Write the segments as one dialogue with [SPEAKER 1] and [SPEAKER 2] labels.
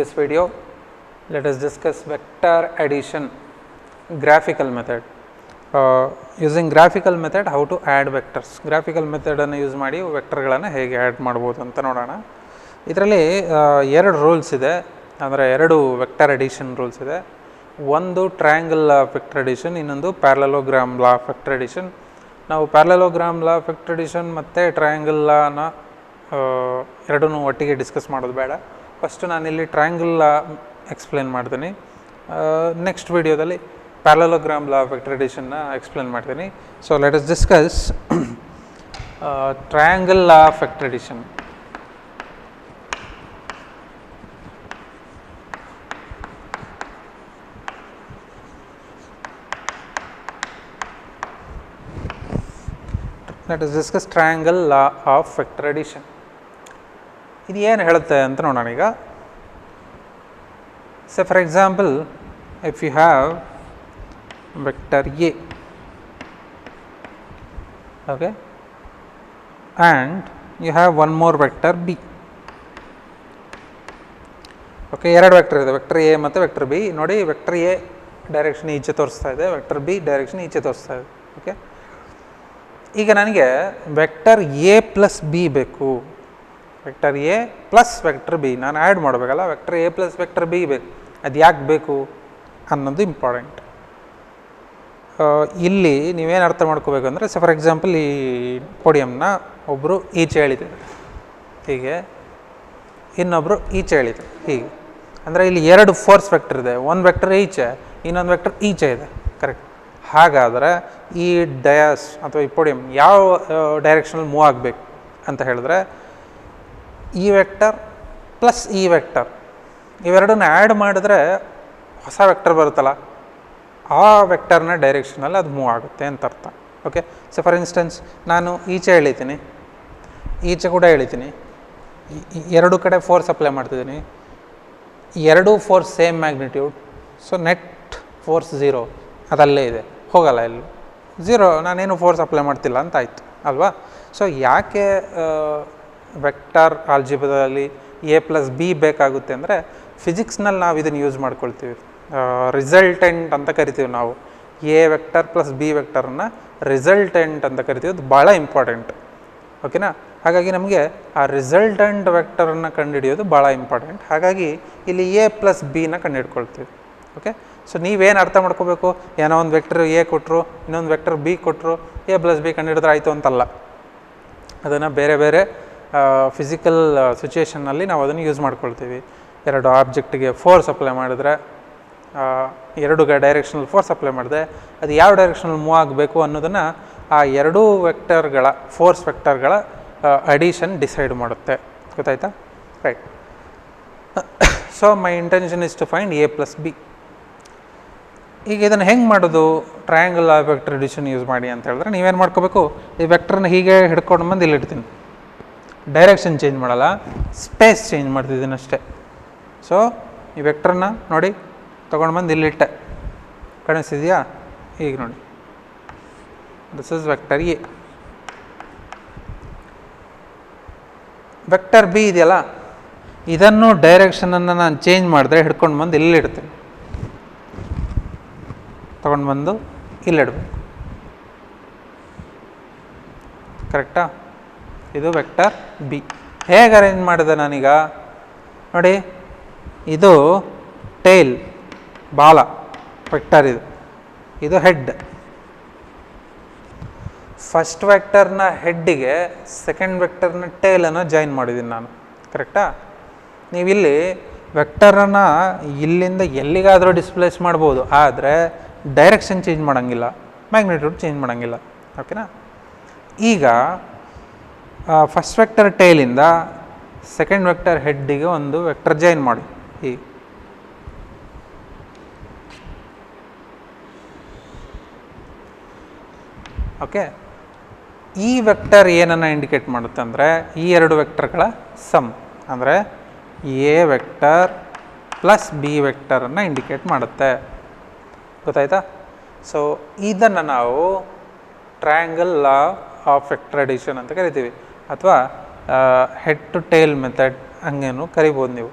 [SPEAKER 1] this video, let us discuss vector addition graphical method. Using graphical method, how to add vectors. Graphical method ಅನ್ನು use ಮಾಡಿ ವೆಕ್ಟರ್ಗಳನ್ನು ಹೇಗೆ add ಮಾಡ್ಬೋದು ಅಂತ ನೋಡೋಣ. ಇದರಲ್ಲಿ ಎರಡು ರೂಲ್ಸ್ ಇದೆ, ಅಂದರೆ ಎರಡು ವೆಕ್ಟರ್ ಅಡಿಷನ್ ರೂಲ್ಸ್ ಇದೆ. ಒಂದು triangle law of vector addition, ಇನ್ನೊಂದು parallelogram law of vector addition. ನಾವು parallelogram law of vector addition ಮತ್ತು ಟ್ರಯಾಂಗಲ್ ಲಾನ ಎರಡೂ ಒಟ್ಟಿಗೆ ಡಿಸ್ಕಸ್ ಮಾಡೋದು ಬೇಡ. ಫಸ್ಟು ನಾನಿಲ್ಲಿ ಟ್ರಯಾಂಗಲ್ ಲಾ ಎಕ್ಸ್ಪ್ಲೇನ್ ಮಾಡ್ತೀನಿ, ನೆಕ್ಸ್ಟ್ ವಿಡಿಯೋದಲ್ಲಿ ಪ್ಯಾರಲೋಗ್ರಾಮ್ ಲಾ ಆಫ್ ವೆಕ್ಟರ್ ಅಡಿಷನ್ನ ಎಕ್ಸ್ಪ್ಲೇನ್ ಮಾಡ್ತೀನಿ. So let us discuss triangle law of vector addition. Let us discuss triangle law of vector addition. ಇದು ಏನು ಹೇಳುತ್ತೆ ಅಂತ ನೋಡೋಣ ಈಗ. So for example, if you have vector A, okay, and you have one more vector B. Okay, ಎರಡು vector ಇದೆ, vector A ಮತ್ತು vector B. ನೋಡಿ, ವೆಕ್ಟರ್ ಎ ಡೈರೆಕ್ಷನ್ ಈಚೆ ತೋರಿಸ್ತಾ ಇದೆ, ವೆಕ್ಟರ್ ಬಿ ಡೈರೆಕ್ಷನ್ ಈಚೆ ತೋರಿಸ್ತಾ ಇದೆ. ಓಕೆ, ಈಗ ನನಗೆ ವೆಕ್ಟರ್ ಎ ಪ್ಲಸ್ ಬಿ ಬೇಕು. Vector A plus vector B ನಾನು ಆ್ಯಡ್ ಮಾಡಬೇಕಲ್ಲ, vector A plus vector B ಬೇಕು. ಅದು ಯಾಕೆ ಬೇಕು ಅನ್ನೋದು ಇಂಪಾರ್ಟೆಂಟ್. ಇಲ್ಲಿ ನೀವೇನು ಅರ್ಥ ಮಾಡ್ಕೋಬೇಕು ಅಂದರೆ, ಸೊ ಫಾರ್ ಎಕ್ಸಾಂಪಲ್ ಈ ಪೋಡಿಯಮ್ನ ಒಬ್ಬರು ಈಚೆ ಎಳಿತಾರೆ ಹೀಗೆ, ಇನ್ನೊಬ್ಬರು ಈಚೆ ಎಳಿತಾರೆ ಹೀಗೆ. ಅಂದರೆ ಇಲ್ಲಿ ಎರಡು ಫೋರ್ಸ್ ವೆಕ್ಟರ್ ಇದೆ, ಒಂದು ವೆಕ್ಟರ್ ಈಚೆ, ಇನ್ನೊಂದು ವೆಕ್ಟರ್ ಈಚೆ ಇದೆ. ಕರೆಕ್ಟ್. ಹಾಗಾದರೆ ಈ ಡಯಾಸ್ ಅಥವಾ ಈ ಪೋಡಿಯಮ್ ಯಾವ ಡೈರೆಕ್ಷನಲ್ಲಿ ಮೂವ್ ಆಗಬೇಕು ಅಂತ ಹೇಳಿದ್ರೆ, ಈ ವೆಕ್ಟರ್ ಪ್ಲಸ್ ಈ ವೆಕ್ಟರ್ ಇವೆರಡನ್ನ ಆ್ಯಡ್ ಮಾಡಿದ್ರೆ ಹೊಸ ವೆಕ್ಟರ್ ಬರುತ್ತಲ್ಲ, ಆ ವೆಕ್ಟರ್ನ ಡೈರೆಕ್ಷನಲ್ಲಿ ಅದು ಮೂವ್ ಆಗುತ್ತೆ ಅಂತ ಅರ್ಥ. ಓಕೆ, ಸೊ ಫಾರ್ ಇನ್ಸ್ಟೆನ್ಸ್ ನಾನು ಈಚೆ ಎಳಿತೀನಿ, ಈಚೆ ಕೂಡ ಎಳಿತೀನಿ, ಎರಡು ಕಡೆ ಫೋರ್ಸ್ ಅಪ್ಲೈ ಮಾಡ್ತಿದ್ದೀನಿ, ಎರಡೂ force same magnitude. So net force 0 ಅದಲ್ಲೇ ಇದೆ, ಹೋಗಲ್ಲ ಇಲ್ಲಿ 0, ನಾನೇನು ಫೋರ್ಸ್ ಅಪ್ಲೈ ಮಾಡ್ತಿಲ್ಲ ಅಂತ ಆಯಿತು ಅಲ್ವಾ. ಸೊ ಯಾಕೆ ವೆಕ್ಟರ್ ಆಲ್ಜಿಬ್ರಾದಲ್ಲಿ ಎ ಪ್ಲಸ್ ಬಿ ಬೇಕಾಗುತ್ತೆ ಅಂದರೆ, ಫಿಸಿಕ್ಸ್ನಲ್ಲಿ ನಾವು ಇದನ್ನು ಯೂಸ್ ಮಾಡ್ಕೊಳ್ತೀವಿ, ರಿಸಲ್ಟೆಂಟ್ ಅಂತ ಕರಿತೀವಿ ನಾವು. ಎ ವೆಕ್ಟರ್ ಪ್ಲಸ್ ಬಿ ವೆಕ್ಟರನ್ನು ರಿಸಲ್ಟೆಂಟ್ ಅಂತ ಕರಿತೀವಿ, ಅದು ಭಾಳ ಇಂಪಾರ್ಟೆಂಟ್. ಓಕೆನಾ. ಹಾಗಾಗಿ ನಮಗೆ ಆ ರಿಸಲ್ಟೆಂಟ್ ವೆಕ್ಟರನ್ನು ಕಂಡುಹಿಡಿಯೋದು ಭಾಳ ಇಂಪಾರ್ಟೆಂಟ್. ಹಾಗಾಗಿ ಇಲ್ಲಿ ಎ ಪ್ಲಸ್ ಬಿನ ಕಂಡುಹಿಡ್ಕೊಳ್ತೀವಿ. ಓಕೆ, ಸೊ ನೀವೇನು ಅರ್ಥ ಮಾಡ್ಕೋಬೇಕು, ಏನೋ ಒಂದು ವೆಕ್ಟರ್ ಎ ಕೊಟ್ಟರು, ಇನ್ನೊಂದು ವೆಕ್ಟರ್ ಬಿ ಕೊಟ್ಟರು, ಎ ಪ್ಲಸ್ ಬಿ ಕಂಡುಹಿಡಿದ್ರೆ ಆಯಿತು ಅಂತಲ್ಲ. ಅದನ್ನು ಬೇರೆ ಬೇರೆ ಫಿಸಿಕಲ್ ಸಿಚುಯೇಷನ್ನಲ್ಲಿ ನಾವು ಅದನ್ನು ಯೂಸ್ ಮಾಡ್ಕೊಳ್ತೀವಿ. ಎರಡು ಆಬ್ಜೆಕ್ಟಿಗೆ ಫೋರ್ಸ್ ಅಪ್ಲೈ ಮಾಡಿದ್ರೆ, ಎರಡು ಡೈರೆಕ್ಷನಲ್ಲಿ ಫೋರ್ಸ್ ಅಪ್ಲೈ ಮಾಡಿದ್ರೆ ಅದು ಯಾವ ಡೈರೆಕ್ಷನಲ್ಲಿ ಮೂವ್ ಆಗಬೇಕು ಅನ್ನೋದನ್ನು ಆ ಎರಡೂ ವೆಕ್ಟರ್ಗಳ ಫೋರ್ಸ್ ವೆಕ್ಟರ್ಗಳ ಅಡಿಷನ್ ಡಿಸೈಡ್ ಮಾಡುತ್ತೆ. ಗೊತ್ತಾಯ್ತಾ? Right. So my intention is to find A plus B. ಈಗ ಇದನ್ನು ಹೆಂಗೆ ಮಾಡೋದು, triangle of vector addition use ಮಾಡಿ ಅಂತ ಹೇಳಿದ್ರೆ, ನೀವೇನು ಮಾಡ್ಕೋಬೇಕು, ಈ ವೆಕ್ಟರ್ನ ಹೀಗೆ ಹಿಡ್ಕೊಂಡು ಬಂದು ಇಲ್ಲಿ ಇಡ್ತೀನಿ, ಡೈರೆಕ್ಷನ್ ಚೇಂಜ್ ಮಾಡಲ್ಲ, ಸ್ಪೇಸ್ ಚೇಂಜ್ ಮಾಡ್ತಿದ್ದೀನಿ ಅಷ್ಟೇ. ಸೊ ಈ ವೆಕ್ಟರ್ನ ನೋಡಿ ತೊಗೊಂಡು ಬಂದು ಇಲ್ಲಿಟ್ಟೆ, ಕಾಣಿಸ್ತಿದೆಯಾ? ಈಗ ನೋಡಿ, this is vector A. Vector B ಇದೆಯಲ್ಲ, ಇದನ್ನು ಡೈರೆಕ್ಷನನ್ನು ನಾನು ಚೇಂಜ್ ಮಾಡಿದ್ರೆ ಹಿಡ್ಕೊಂಡು ಬಂದು ಇಲ್ಲಿ ಇಡ್ತೀನಿ, ತೊಗೊಂಡು ಬಂದು ಇಲ್ಲಿಡಬೇಕು. ಕರೆಕ್ಟಾ? ಇದು ವೆಕ್ಟರ್ ಬಿ. ಹೇಗೆ ಅರೇಂಜ್ ಮಾಡಿದೆ ನಾನೀಗ ನೋಡಿ, ಇದು ಟೇಲ್ ಬಾಲ ವೆಕ್ಟರ್, ಇದು ಹೆಡ್. ಫಸ್ಟ್ ವೆಕ್ಟರ್ನ ಹೆಡ್ಡಿಗೆ ಸೆಕೆಂಡ್ ವೆಕ್ಟರ್ನ ಟೇಲನ್ನು ಜಾಯಿನ್ ಮಾಡಿದ್ದೀನಿ ನಾನು. ಕರೆಕ್ಟಾ? ನೀವಿಲ್ಲಿ ವೆಕ್ಟರನ್ನು ಇಲ್ಲಿಂದ ಎಲ್ಲಿಗಾದರೂ ಡಿಸ್ಪ್ಲೇಸ್ ಮಾಡ್ಬೋದು, ಆದರೆ ಡೈರೆಕ್ಷನ್ ಚೇಂಜ್ ಮಾಡೋಂಗಿಲ್ಲ, ಮ್ಯಾಗ್ನಿಟ್ಯೂಡ್ ಚೇಂಜ್ ಮಾಡೋಂಗಿಲ್ಲ. ಓಕೆನಾ? ಈಗ ಫಸ್ಟ್ ವೆಕ್ಟರ್ ಟೇಲಿಂದ ಸೆಕೆಂಡ್ ವೆಕ್ಟರ್ ಹೆಡ್ಡಿಗೆ ಒಂದು ವೆಕ್ಟರ್ ಜಾಯಿನ್ ಮಾಡಿ ಹೀಗೆ. ಓಕೆ, ಈ ವೆಕ್ಟರ್ ಏನನ್ನು ಇಂಡಿಕೇಟ್ ಮಾಡುತ್ತೆ ಅಂದರೆ, ಈ ಎರಡು ವೆಕ್ಟರ್ಗಳ ಸಮ್, ಅಂದರೆ ಎ ವೆಕ್ಟರ್ ಪ್ಲಸ್ ಬಿ ವೆಕ್ಟರನ್ನು ಇಂಡಿಕೇಟ್ ಮಾಡುತ್ತೆ. ಗೊತ್ತಾಯ್ತಾ? ಸೊ ಇದನ್ನು ನಾವು triangle law of vector addition ಅಂತ ಕರಿತೀವಿ, ಅಥವಾ ಹೆಡ್ ಟು ಟೇಲ್ ಮೆಥಡ್ ಹಂಗೇನು ಕರಿಬೋದು ನೀವು.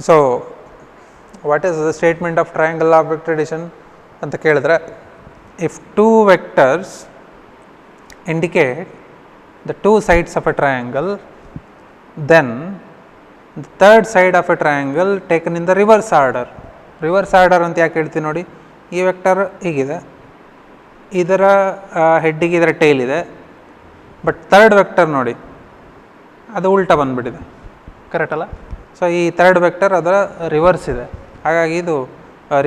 [SPEAKER 1] So what is the statement of triangle of vector addition ಅಂತ ಕೇಳಿದ್ರೆ, if two vectors indicate the two sides of a triangle, then the third side of a triangle taken in the reverse order. Reverse order ಅಂತ ಯಾಕೆ ಹೇಳ್ತೀವಿ ನೋಡಿ, ಈ vector ಹೀಗಿದೆ, ಇದರ ಹೆಡ್ಡಿಗೆ ಇದರ ಟೈಲ್ ಇದೆ, ಬಟ್ ಥರ್ಡ್ ವೆಕ್ಟರ್ ನೋಡಿ ಅದು ಉಲ್ಟಾ ಬಂದುಬಿಟ್ಟಿದೆ, ಕರೆಕ್ಟ್ ಅಲ್ಲ? ಸೊ ಈ ಥರ್ಡ್ ವೆಕ್ಟರ್ ಅದರ ರಿವರ್ಸ್ ಇದೆ, ಹಾಗಾಗಿ ಇದು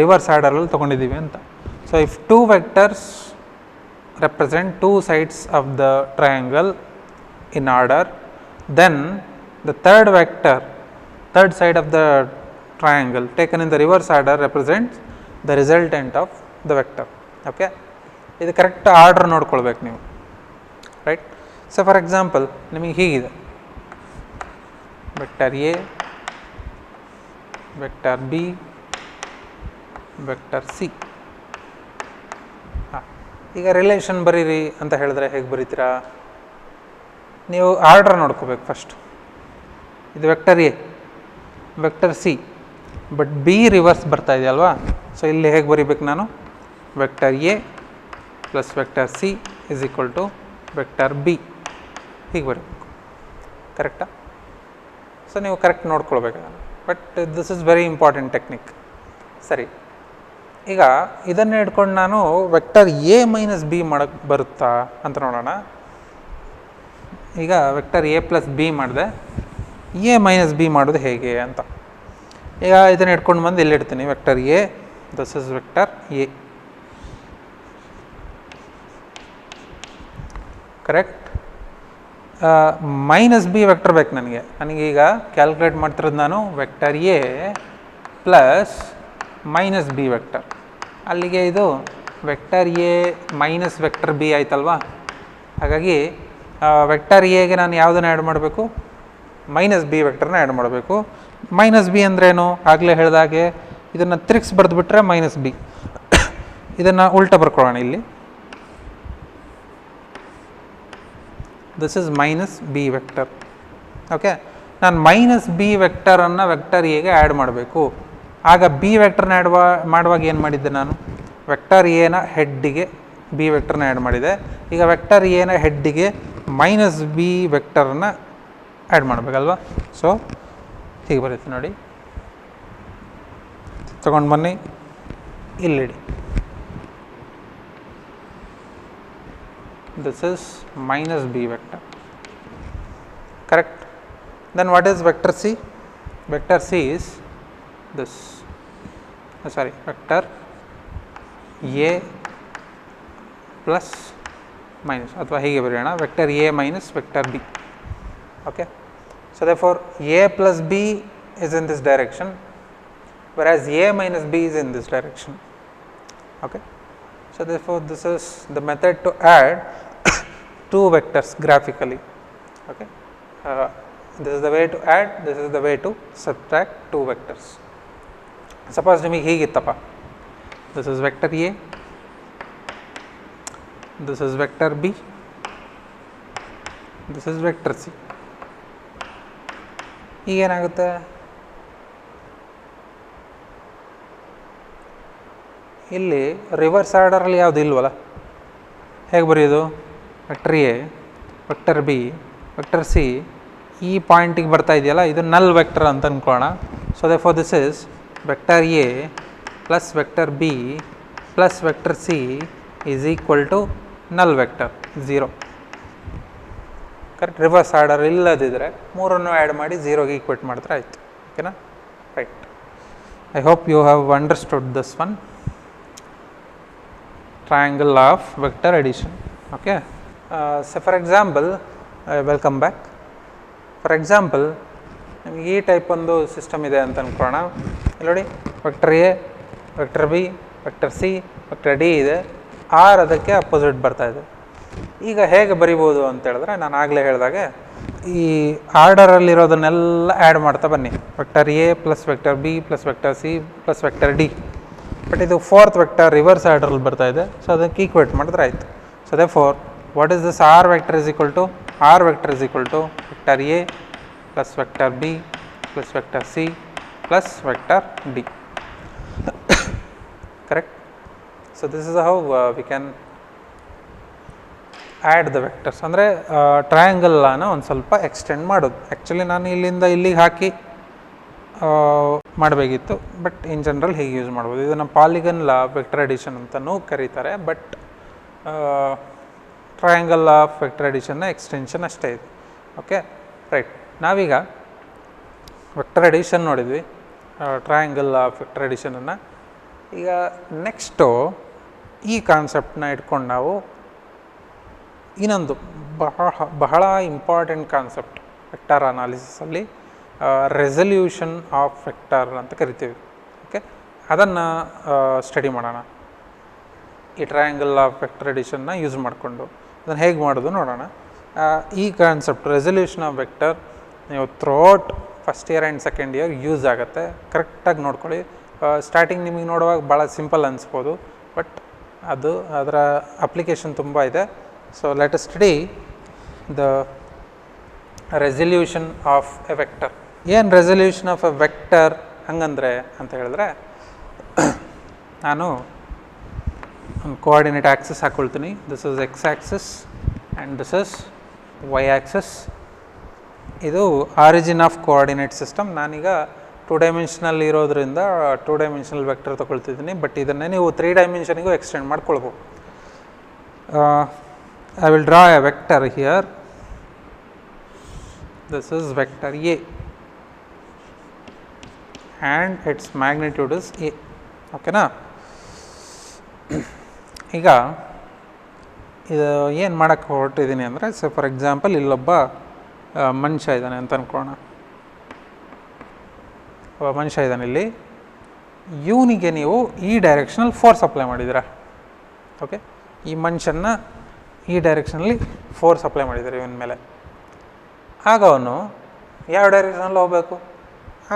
[SPEAKER 1] ರಿವರ್ಸ್ ಆರ್ಡರಲ್ಲಿ ತೊಗೊಂಡಿದ್ದೀವಿ ಅಂತ. So if two vectors represent two sides of the triangle in order, then the third vector, third side of the triangle taken in the reverse order represents the resultant of the vector. Okay, ಇದು correct order ನೋಡ್ಕೊಳ್ಬೇಕು ನೀವು, right? So for example ನಿಮಗೆ ಹೀಗಿದೆ, vector A, vector B, vector C. ಈಗ relation ಬರೀರಿ ಅಂತ ಹೇಳಿದ್ರೆ ಹೇಗೆ ಬರೀತೀರಾ? ನೀವು ಆರ್ಡರ್ ನೋಡ್ಕೋಬೇಕು ಫಸ್ಟ್. ಇದು vector A, vector C, but B reverse ಬರ್ತಾ ಇದೆಯಲ್ವಾ? ಸೊ ಇಲ್ಲಿ ಹೇಗೆ ಬರೀಬೇಕು ನಾನು? Vector A plus vector C is equal to vector B, ಹೀಗೆ ಬರೀಬೇಕು, ಕರೆಕ್ಟಾ? ಸೊ ನೀವು ಕರೆಕ್ಟ್ ನೋಡ್ಕೊಳ್ಬೇಕು, but this is very important technique. ಸರಿ, ಈಗ ಇದನ್ನು ಹಿಡ್ಕೊಂಡು ನಾನು ವೆಕ್ಟರ್ ಎ ಮೈನಸ್ ಬಿ ಮಾಡೋಕ್ಕೆ ಬರುತ್ತಾ ಅಂತ ನೋಡೋಣ. ಈಗ ವೆಕ್ಟರ್ ಎ ಪ್ಲಸ್ ಬಿ ಮಾಡಿದೆ, ಎ ಮೈನಸ್ ಬಿ ಮಾಡೋದು ಹೇಗೆ ಅಂತ. ಈಗ ಇದನ್ನು ಹಿಡ್ಕೊಂಡು ಬಂದು ಇಲ್ಲಿಡ್ತೀನಿ, vector A, this is vector A, correct? Minus B vector ಬೇಕು ನನಗೀಗ ಕ್ಯಾಲ್ಕುಲೇಟ್ ಮಾಡ್ತಿರೋದು ನಾನು vector A plus minus B vector. ಅಲ್ಲಿಗೆ ಇದು vector A minus vector B ಆಯ್ತಲ್ವಾ? ಹಾಗಾಗಿ ವೆಕ್ಟರ್ ಎಗೆ ನಾನು ಯಾವುದನ್ನು ಆ್ಯಡ್ ಮಾಡಬೇಕು? ಮೈನಸ್ ಬಿ ವೆಕ್ಟರ್ನ ಆ್ಯಡ್ ಮಾಡಬೇಕು. ಮೈನಸ್ ಬಿ ಅಂದ್ರೇನು? ಆಗಲೇ ಹೇಳಿದಾಗೆ ಇದನ್ನು ತಿರುಗಿಸಿ ಬರೆದುಬಿಟ್ರೆ ಮೈನಸ್ ಬಿ, ಇದನ್ನು ಉಲ್ಟಾ ಬರ್ಕೊಳ್ಳೋಣ. ಇಲ್ಲಿ this is minus B vector. Okay, ನಾನು ಮೈನಸ್ ಬಿ ವೆಕ್ಟರನ್ನು ವೆಕ್ಟರ್ ಎಗೆ ಆ್ಯಡ್ ಮಾಡಬೇಕು. ಆಗ ಬಿ ವೆಕ್ಟರ್ನ ಆ್ಯಡ್ ಮಾಡುವಾಗ ಏನು ಮಾಡಿದ್ದೆ ನಾನು? ವೆಕ್ಟರ್ ಎನ ಹೆಡ್ಡಿಗೆ ಬಿ ವೆಕ್ಟರ್ನ ಆ್ಯಡ್ ಮಾಡಿದೆ. ಈಗ ವೆಕ್ಟರ್ ಎನ ಹೆಡ್ಡಿಗೆ ಮೈನಸ್ ಬಿ ವೆಕ್ಟರನ್ನು ಆ್ಯಡ್ ಮಾಡಬೇಕಲ್ವಾ? ಸೊ ಹೀಗೆ ಬರುತ್ತೆ ನೋಡಿ, ತಗೊಂಡು ಬನ್ನಿ, ಇಲ್ಲಿಡಿ. This is minus B vector, correct? Then what is vector C? Vector C is this vector a plus minus, ಅಥವಾ ಹೀಗೆ ಬರೆಯೋಣ, vector a minus vector b. okay, so therefore a plus b is in this direction, whereas a minus b is in this direction. Okay, so therefore this is the method to add two vectors graphically. Okay, this is the way to add, this is the way to subtract two vectors. Suppose ನಿಮಗೆ ಹೀಗಿತ್ತಪ್ಪ, this is vector A, this is vector B, this is vector C. ಈಗೇನಾಗುತ್ತೆ? ಇಲ್ಲಿ reverse ಆರ್ಡರಲ್ಲಿ ಯಾವುದು ಇಲ್ವಲ್ಲ, ಹೇಗೆ ಬರೆಯೋದು? Vector A, vector B, vector C ಈ ಪಾಯಿಂಟಿಗೆ ಬರ್ತಾ ಇದೆಯಲ್ಲ, ಇದು ನಲ್ ವೆಕ್ಟರ್ ಅಂತ ಅಂದ್ಕೊಳ್ಳೋಣ. So therefore this is vector A plus vector B plus vector C is equal to null vector 0. Correct? Reverse order ಇಲ್ಲದಿದ್ದರೆ ಮೂರನ್ನು ಆ್ಯಡ್ ಮಾಡಿ 0ಗೆ ಈಕ್ವೇಟ್ ಮಾಡಿದ್ರೆ ಆಯಿತು. ಓಕೆನಾ? Right. I hope you have understood this one, triangle of vector addition. Okay, so for example, welcome back. For example, ನಿಮಗೆ ಈ type ಒಂದು ಸಿಸ್ಟಮ್ ಇದೆ ಅಂತ ಅಂದ್ಕೊಳ್ಳೋಣ. ಇಲ್ಲಿ ನೋಡಿ, vector A, vector B, vector C, vector D ಇದೆ, ಆರ್ ಅದಕ್ಕೆ opposite ಬರ್ತಾ ಇದೆ. ಈಗ ಹೇಗೆ ಬರಿಬೋದು ಅಂತ ಹೇಳಿದ್ರೆ, ನಾನು ಆಗಲೇ ಹೇಳಿದಾಗೆ ಈ ಆರ್ಡರಲ್ಲಿರೋದನ್ನೆಲ್ಲ ಆ್ಯಡ್ ಮಾಡ್ತಾ ಬನ್ನಿ. Vector A plus vector B plus vector C plus vector D. But ಇದು ಫೋರ್ತ್ ವೆಕ್ಟರ್ ರಿವರ್ಸ್ ಆರ್ಡರಲ್ಲಿ ಬರ್ತಾ ಇದೆ, ಸೊ ಅದಕ್ಕೆ ಈಕ್ವೇಟ್ ಮಾಡಿದ್ರೆ ಆಯಿತು. So therefore what is this? R vector is equal to vector A plus vector B plus vector C plus vector d. Correct? So this is how we can add the vectors. ಅಂದರೆ triangle ಲಾನ ಒಂದು ಸ್ವಲ್ಪ extend ಮಾಡೋದು. Actually ನಾನು ಇಲ್ಲಿಂದ ಇಲ್ಲಿಗೆ ಹಾಕಿ ಮಾಡಬೇಕಿತ್ತು, but in general ಹೀಗೆ ಯೂಸ್ ಮಾಡ್ಬೋದು. ಇದನ್ನು ಪಾಲಿಗನ್ ಲಾ ವೆಕ್ಟರ್ ಅಡಿಷನ್ ಅಂತಲೂ ಕರೀತಾರೆ, but triangle law of vector ಅಡಿಷನ್ನ ಎಕ್ಸ್ಟೆನ್ಷನ್ ಅಷ್ಟೇ ಇದೆ. Okay, right. ನಾವೀಗ ವೆಕ್ಟರ್ ಅಡಿಷನ್ ನೋಡಿದ್ವಿ, ಟ್ರಯಾಂಗಲ್ ಲಾ ಆಫ್ ವೆಕ್ಟರ್ ಅಡಿಷನನ್ನು. ಈಗ ನೆಕ್ಸ್ಟು ಈ ಕಾನ್ಸೆಪ್ಟನ್ನ ಇಟ್ಕೊಂಡು ನಾವು ಇನ್ನೊಂದು ಬಹಳ ಇಂಪಾರ್ಟೆಂಟ್ ಕಾನ್ಸೆಪ್ಟ್ ವೆಕ್ಟರ್ ಅನಾಲಿಸಿಸಲ್ಲಿ ರೆಸಲ್ಯೂಷನ್ ಆಫ್ ವೆಕ್ಟರ್ ಅಂತ ಕರಿತೀವಿ. ಓಕೆ, ಅದನ್ನು ಸ್ಟಡಿ ಮಾಡೋಣ ಈ ಟ್ರಯಾಂಗಲ್ ಆಫ್ ವೆಕ್ಟರ್ ಅಡಿಷನ್ನ ಯೂಸ್ ಮಾಡಿಕೊಂಡು. ಅದನ್ನು ಹೇಗೆ ಮಾಡೋದು ನೋಡೋಣ. ಈ ಕಾನ್ಸೆಪ್ಟ್ ರೆಸಲ್ಯೂಷನ್ ಆಫ್ ವೆಕ್ಟರ್ ನೀವು throughout first year and second year use ಆಗುತ್ತೆ. ಕರೆಕ್ಟಾಗಿ ನೋಡ್ಕೊಳ್ಳಿ. ಸ್ಟಾರ್ಟಿಂಗ್ ನಿಮಗೆ ನೋಡುವಾಗ ಭಾಳ ಸಿಂಪಲ್ ಅನಿಸ್ಬೋದು, ಬಟ್ ಅದರ ಅಪ್ಲಿಕೇಶನ್ ತುಂಬ ಇದೆ. So let us study the resolution of a vector. ಏನು ರೆಸಲ್ಯೂಷನ್ ಆಫ್ ಎ ವೆಕ್ಟರ್ ಹಂಗಂದರೆ ಅಂತ ಹೇಳಿದ್ರೆ, ನಾನು ಒಂದು ಕೋಆರ್ಡಿನೇಟ್ ಆ್ಯಕ್ಸಿಸ್ ಹಾಕ್ಕೊಳ್ತೀನಿ. This is X axis and this is Y Axis. ಇದು ಆರಿಜಿನ್ ಆಫ್ ಕೋಆರ್ಡಿನೇಟ್ ಸಿಸ್ಟಮ್. ನಾನೀಗ 2 ಡೈಮೆನ್ಷನಲ್ ಇರೋದ್ರಿಂದ 2 ಡೈಮೆನ್ಷನಲ್ ವೆಕ್ಟರ್ ತೊಗೊಳ್ತಿದ್ದೀನಿ, ಬಟ್ ಇದನ್ನೇ ನೀವು 3 ಡೈಮೆನ್ಷನಿಗೂ ಎಕ್ಸ್ಟೆಂಡ್ ಮಾಡ್ಕೊಳ್ಬೋದು. I will draw a vector here. This is vector A and its magnitude is A. Okay na? ಈಗ ಇದು ಏನು ಮಾಡೋಕ್ಕೆ ಹೊರಟಿದ್ದೀನಿ ಅಂದರೆ, ಸೊ ಫಾರ್ ಎಕ್ಸಾಂಪಲ್ ಇಲ್ಲೊಬ್ಬ ಮನುಷ್ಯ ಇದ್ದಾನೆ ಅಂತ ಅಂದ್ಕೊಳ್ಳೋಣ. ಒಬ್ಬ ಮನುಷ್ಯ ಇದ್ದಾನೆ ಇಲ್ಲಿ. ಇವನಿಗೆ ನೀವು ಈ ಡೈರೆಕ್ಷನಲ್ಲಿ ಫೋರ್ಸ್ ಅಪ್ಲೈ ಮಾಡಿದ್ದೀರಾ. ಓಕೆ, ಈ ಮನುಷ್ಯನ ಈ ಡೈರೆಕ್ಷನಲ್ಲಿ ಫೋರ್ಸ್ ಅಪ್ಲೈ ಮಾಡಿದ್ದಾರೆ ಇವನ ಮೇಲೆ. ಆಗ ಅವನು ಯಾವ ಡೈರೆಕ್ಷನಲ್ಲಿ ಹೋಗಬೇಕು?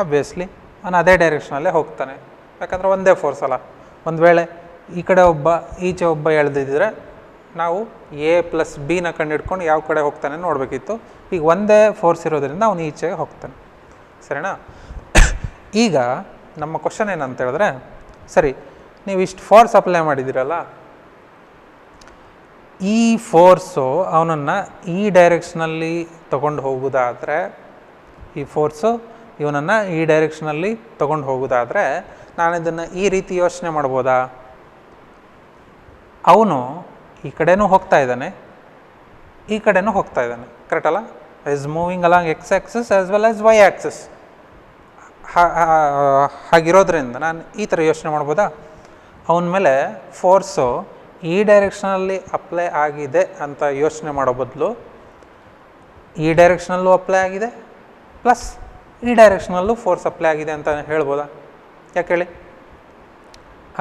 [SPEAKER 1] ಆಬ್ವಿಯಸ್ಲಿ ಅವನು ಅದೇ ಡೈರೆಕ್ಷನಲ್ಲೇ ಹೋಗ್ತಾನೆ, ಯಾಕಂದರೆ ಒಂದೇ ಫೋರ್ಸ್ ಅಲ್ಲ. ಒಂದು ವೇಳೆ ಈ ಕಡೆ ಒಬ್ಬ ಈಚೆ ಒಬ್ಬ ಎಳೆದಿದ್ದರೆ ನಾವು ಎ ಪ್ಲಸ್ ಬಿನ ಕಂಡುಹಿಡ್ಕೊಂಡು ಯಾವ ಕಡೆ ಹೋಗ್ತಾನೆ ನೋಡಬೇಕಿತ್ತು. ಈಗ ಒಂದೇ ಫೋರ್ಸ್ ಇರೋದ್ರಿಂದ ಅವನು ಈಚೆಗೆ ಹೋಗ್ತಾನೆ. ಸರಿನಾ? ಈಗ ನಮ್ಮ ಕ್ವಶನ್ ಏನಂತ ಹೇಳಿದ್ರೆ, ಸರಿ ನೀವು ಇಷ್ಟು ಫೋರ್ಸ್ ಅಪ್ಲೈ ಮಾಡಿದ್ದೀರಲ್ಲ, ಈ ಫೋರ್ಸು ಅವನನ್ನು ಈ ಡೈರೆಕ್ಷನಲ್ಲಿ ತೊಗೊಂಡು ಹೋಗೋದಾದರೆ, ಈ ಫೋರ್ಸು ಇವನನ್ನು ಈ ಡೈರೆಕ್ಷನಲ್ಲಿ ತೊಗೊಂಡು ಹೋಗೋದಾದರೆ ನಾನು ಇದನ್ನು ಈ ರೀತಿ ಯೋಚನೆ ಮಾಡ್ಬೋದಾ? ಅವನು ಈ ಕಡೆನೂ ಹೋಗ್ತಾ ಇದ್ದಾನೆ, ಈ ಕಡೆನೂ ಹೋಗ್ತಾ ಇದ್ದಾನೆ. ಕರೆಕ್ಟ್ ಅಲ್ಲ? Is moving along X axis as well as Y axis. ಹಾಗಿರೋದ್ರಿಂದ ನಾನು ಈ ಥರ ಯೋಚನೆ ಮಾಡ್ಬೋದಾ? ಅವನ ಮೇಲೆ ಫೋರ್ಸು ಈ ಡೈರೆಕ್ಷನಲ್ಲಿ ಅಪ್ಲೈ ಆಗಿದೆ ಅಂತ ಯೋಚನೆ ಮಾಡೋ ಬದಲು ಈ ಡೈರೆಕ್ಷನಲ್ಲೂ ಅಪ್ಲೈ ಆಗಿದೆ ಪ್ಲಸ್ ಈ ಡೈರೆಕ್ಷನಲ್ಲೂ ಫೋರ್ಸ್ ಅಪ್ಲೈ ಆಗಿದೆ ಅಂತ ಹೇಳ್ಬೋದಾ? ಯಾಕೆ ಹೇಳಿ?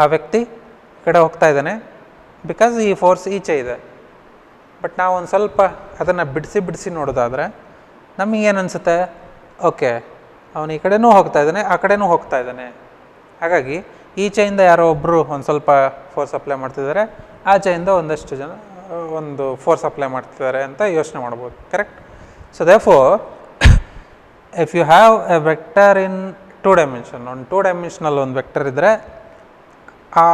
[SPEAKER 1] ಆ ವ್ಯಕ್ತಿ ಕಡೆ ಹೋಗ್ತಾ ಇದ್ದಾನೆ ಬಿಕಾಸ್ ಈ ಫೋರ್ಸ್ ಈಚೆ ಇದೆ. ಬಟ್ ನಾವು ಒಂದು ಸ್ವಲ್ಪ ಅದನ್ನು ಬಿಡಿಸಿ ನೋಡೋದಾದರೆ ನಮಗೇನು ಅನಿಸುತ್ತೆ? ಓಕೆ, ಅವನು ಈ ಕಡೆನೂ ಹೋಗ್ತಾ ಇದ್ದಾನೆ, ಆ ಕಡೆನೂ ಹೋಗ್ತಾ ಇದ್ದಾನೆ. ಹಾಗಾಗಿ ಈಚೆಯಿಂದ ಯಾರೋ ಒಬ್ಬರು ಒಂದು ಸ್ವಲ್ಪ ಫೋರ್ಸ್ ಅಪ್ಲೈ ಮಾಡ್ತಿದ್ದಾರೆ, ಆಚೆಯಿಂದ ಒಂದಷ್ಟು ಜನ ಒಂದು ಫೋರ್ಸ್ ಅಪ್ಲೈ ಮಾಡ್ತಿದ್ದಾರೆ ಅಂತ ಯೋಚನೆ ಮಾಡ್ಬೋದು. Correct? So therefore if you have a vector in 2 dimension, ಒಂದು 2 ಡೈಮೆನ್ಷನಲ್ ಒಂದು ವೆಕ್ಟರ್ ಇದ್ದರೆ ಆ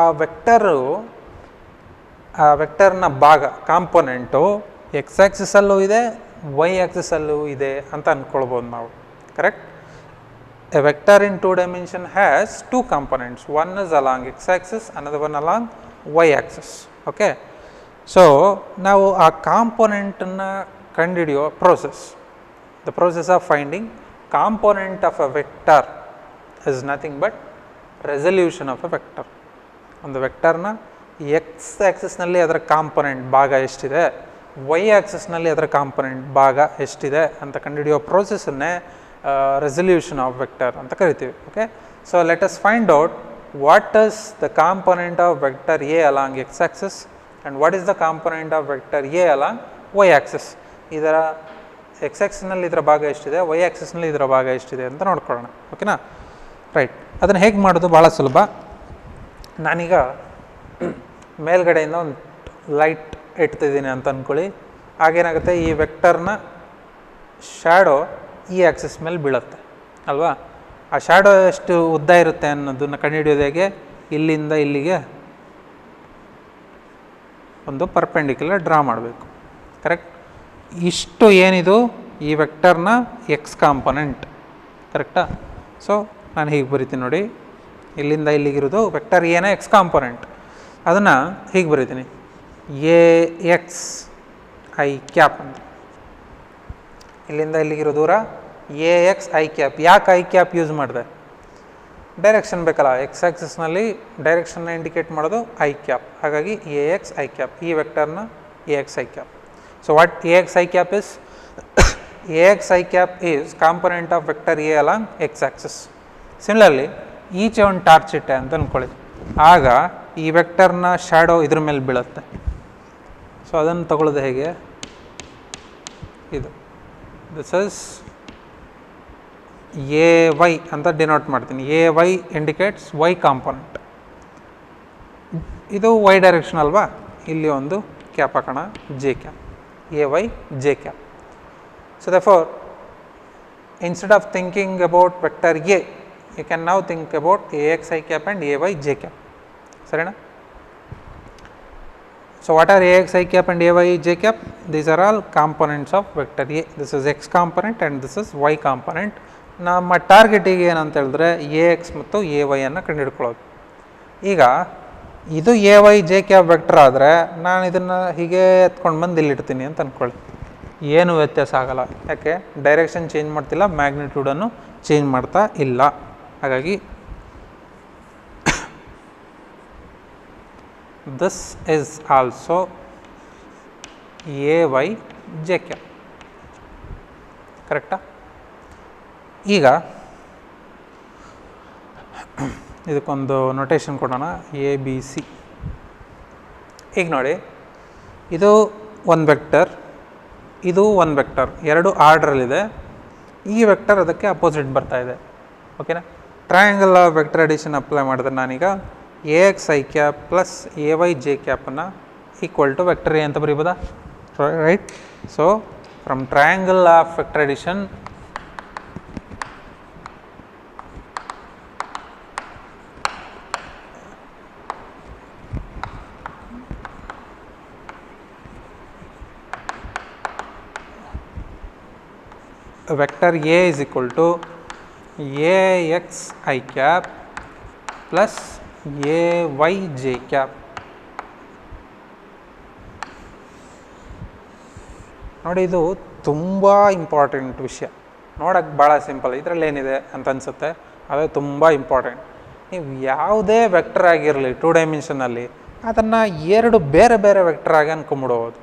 [SPEAKER 1] ವೆಕ್ಟರ್ನ ಭಾಗ ಕಾಂಪೊನೆಂಟು ಎಕ್ಸ್ ಆ್ಯಕ್ಸಿಸಲ್ಲೂ ಇದೆ, ವೈ ಆ್ಯಕ್ಸಿಸಲ್ಲೂ ಇದೆ ಅಂತ ಅಂದ್ಕೊಳ್ಬೋದು ನಾವು. Correct? A vector in 2 dimension has 2 components. One is along x axis, another one along y axis. Okay. So ನಾವು ಆ ಕಾಂಪೊನೆಂಟನ್ನು ಕಂಡುಹಿಡಿಯೋ the process of finding component of a vector is nothing but resolution of a vector. ಒಂದು ವೆಕ್ಟರ್ನ X ಆ್ಯಕ್ಸಿಸ್ನಲ್ಲಿ ಅದರ component ಭಾಗ ಎಷ್ಟಿದೆ, Y ಆ್ಯಕ್ಸಿಸ್ನಲ್ಲಿ ಅದರ component ಭಾಗ ಎಷ್ಟಿದೆ ಅಂತ ಕಂಡುಹಿಡಿಯೋ ಪ್ರೋಸೆಸ್ಸನ್ನೇ resolution of vector ಅಂತ ಕರಿತೀವಿ. Okay, so let us find out what is the component of vector A along X axis and what is the component of vector A along Y axis. ಇದರ X ಆ್ಯಕ್ಸಿಸ್ನಲ್ಲಿ ಇದರ ಭಾಗ ಎಷ್ಟಿದೆ, Y ಆ್ಯಕ್ಸಿಸ್ನಲ್ಲಿ ಇದರ ಭಾಗ ಎಷ್ಟಿದೆ ಅಂತ ನೋಡ್ಕೊಳ್ಳೋಣ. ಓಕೆನಾ? ರೈಟ್. ಅದನ್ನು ಹೇಗೆ ಮಾಡೋದು? ಭಾಳ ಸುಲಭ. ನಾನೀಗ ಮೇಲ್ಗಡೆಯಿಂದ ಒಂದು ಲೈಟ್ ಇಡ್ತಿದ್ದೀನಿ ಅಂತ ಅಂದ್ಕೊಳ್ಳಿ. ಆಗೇನಾಗುತ್ತೆ, ಈ ವೆಕ್ಟರ್ನ ಶ್ಯಾಡೋ ಈ ಆ್ಯಕ್ಸಿಸ್ ಮೇಲೆ ಬೀಳುತ್ತೆ ಅಲ್ವಾ? ಆ ಶ್ಯಾಡೋ ಎಷ್ಟು ಉದ್ದ ಇರುತ್ತೆ ಅನ್ನೋದನ್ನು ಕಂಡುಹಿಡಿಯೋದು ಹೇಗೆ, ಇಲ್ಲಿಂದ ಇಲ್ಲಿಗೆ ಒಂದು ಪರ್ಪೆಂಡಿಕ್ಯುಲರ್ ಡ್ರಾ ಮಾಡಬೇಕು. ಕರೆಕ್ಟ್. ಇಷ್ಟು ಏನಿದು ಈ ವೆಕ್ಟರ್ನ ಎಕ್ಸ್ ಕಾಂಪೊನೆಂಟ್. ಕರೆಕ್ಟಾ? ಸೊ ನಾನು ಹೀಗೆ ಬರಿತೀನಿ ನೋಡಿ, ಇಲ್ಲಿಂದ ಇಲ್ಲಿಗಿರೋದು ವೆಕ್ಟರ್ ಏನ ಎಕ್ಸ್ ಕಾಂಪೊನೆಂಟ್. ಅದನ್ನು ಹೀಗೆ ಬರಿತೀನಿ, ಎ ಎಕ್ಸ್ ಐ ಕ್ಯಾಪ್ ಅಂತ. ಇಲ್ಲಿಂದ ಇಲ್ಲಿಗಿರೋ ದೂರ ಎ ಎಕ್ಸ್ ಐ ಕ್ಯಾಪ್. ಯಾಕೆ ಐ ಕ್ಯಾಪ್ ಯೂಸ್ ಮಾಡಿದೆ? ಡೈರೆಕ್ಷನ್ ಬೇಕಲ್ಲ, ಎಕ್ಸ್ ಆಕ್ಸಿಸ್ನಲ್ಲಿ ಡೈರೆಕ್ಷನ್ನ ಇಂಡಿಕೇಟ್ ಮಾಡೋದು ಐ ಕ್ಯಾಪ್. ಹಾಗಾಗಿ ಎ ಎಕ್ಸ್ ಐ ಕ್ಯಾಪ್, ಈ ವೆಕ್ಟರ್ನ A X I cap. So what A X I cap is? A X I cap is component of vector A along X Axis. Similarly ಈಚೆ ಒಂದು torch ಇಟ್ಟೆ ಅಂತ ಅಂದ್ಕೊಳ್ಳಿ, ಆಗ ಈ ವೆಕ್ಟರ್ನ ಶ್ಯಾಡೋ ಇದ್ರ ಮೇಲೆ ಬೀಳುತ್ತೆ. ಸೊ ಅದನ್ನು ತಗೊಳ್ಳೋದು ಹೇಗೆ? ಇದು ದಿಸ್ ಇಸ್ ಎ ವೈ ಅಂತ ಡಿನೋಟ್ ಮಾಡ್ತೀನಿ. A Y indicates Y component. ಇದು ವೈ ಡೈರೆಕ್ಷನ್ ಅಲ್ವಾ, ಇಲ್ಲಿ ಒಂದು ಕ್ಯಾಪ್ ಹಾಕೋಣ, J cap, A Y J cap. So therefore instead of thinking about vector A, you can now think about ax I cap and ay j cap. ಸರಿನಾ? So what are ax I cap and ay j cap? These are all components of vector A. This is x component and this is y component. ನಮ್ಮ ಟಾರ್ಗೆಟಿಗೆ ಏನಂತ ಹೇಳಿದ್ರೆ A X ಮತ್ತು A ವೈಯನ್ನು ಕಂಡುಹಿಡ್ಕೊಳ್ಳೋದು. ಈಗ ಇದು A Y J cap vector ಆದರೆ ನಾನು ಇದನ್ನು ಹೀಗೆ ಎತ್ಕೊಂಡು ಬಂದು ಇಲ್ಲಿಡ್ತೀನಿ ಅಂತ ಅಂದ್ಕೊಳ್ಳಿ, ಏನು ವ್ಯತ್ಯಾಸ ಆಗಲ್ಲ. ಯಾಕೆ? ಡೈರೆಕ್ಷನ್ ಚೇಂಜ್ ಮಾಡ್ತಿಲ್ಲ, ಮ್ಯಾಗ್ನಿಟ್ಯೂಡನ್ನು ಚೇಂಜ್ ಮಾಡ್ತಾ ಇಲ್ಲ. ಹಾಗಾಗಿ this is also A Y J cap. ಕರೆಕ್ಟಾ? ಈಗ ಇದಕ್ಕೊಂದು ನೊಟೇಷನ್ ಕೊಡೋಣ, ಎ ಬಿ ಸಿ. ಈಗ ನೋಡಿ, ಇದು ಒಂದು ವೆಕ್ಟರ್, ಇದು ಒಂದು ವೆಕ್ಟರ್, ಎರಡು ಆರ್ಡ್ರಲ್ಲಿದೆ. ಈ ವೆಕ್ಟರ್ ಅದಕ್ಕೆ ಅಪೋಸಿಟ್ ಬರ್ತಾ ಇದೆ. ಓಕೆನಾ? Triangle of vector addition apply ಮಾಡಿದ್ರೆ ನಾನೀಗ A X I cap plus A Y J ಕ್ಯಾಪನ್ನು ಈಕ್ವಲ್ ಟು ವೆಕ್ಟರ್ ಎ ಅಂತ ಬರೀಬೋದಾ? Right. So from triangle of vector addition vector A is equal to ax I cap plus ay j cap. ನೋಡಿ, ಇದು ತುಂಬ important ವಿಷಯ. ನೋಡೋಕ್ಕೆ ಭಾಳ simple, ಇದರಲ್ಲಿ ಏನಿದೆ ಅಂತ ಅನಿಸುತ್ತೆ, ಅದೇ ತುಂಬ ಇಂಪಾರ್ಟೆಂಟ್. ನೀವು ಯಾವುದೇ ವೆಕ್ಟರ್ ಆಗಿರಲಿ 2 ಡೈಮೆನ್ಷನಲ್ಲಿ, ಅದನ್ನು ಎರಡು ಬೇರೆ ಬೇರೆ ವೆಕ್ಟರ್ ಆಗಿ ಅಂದ್ಕೊಂಬಿಡ್ಬೋದು.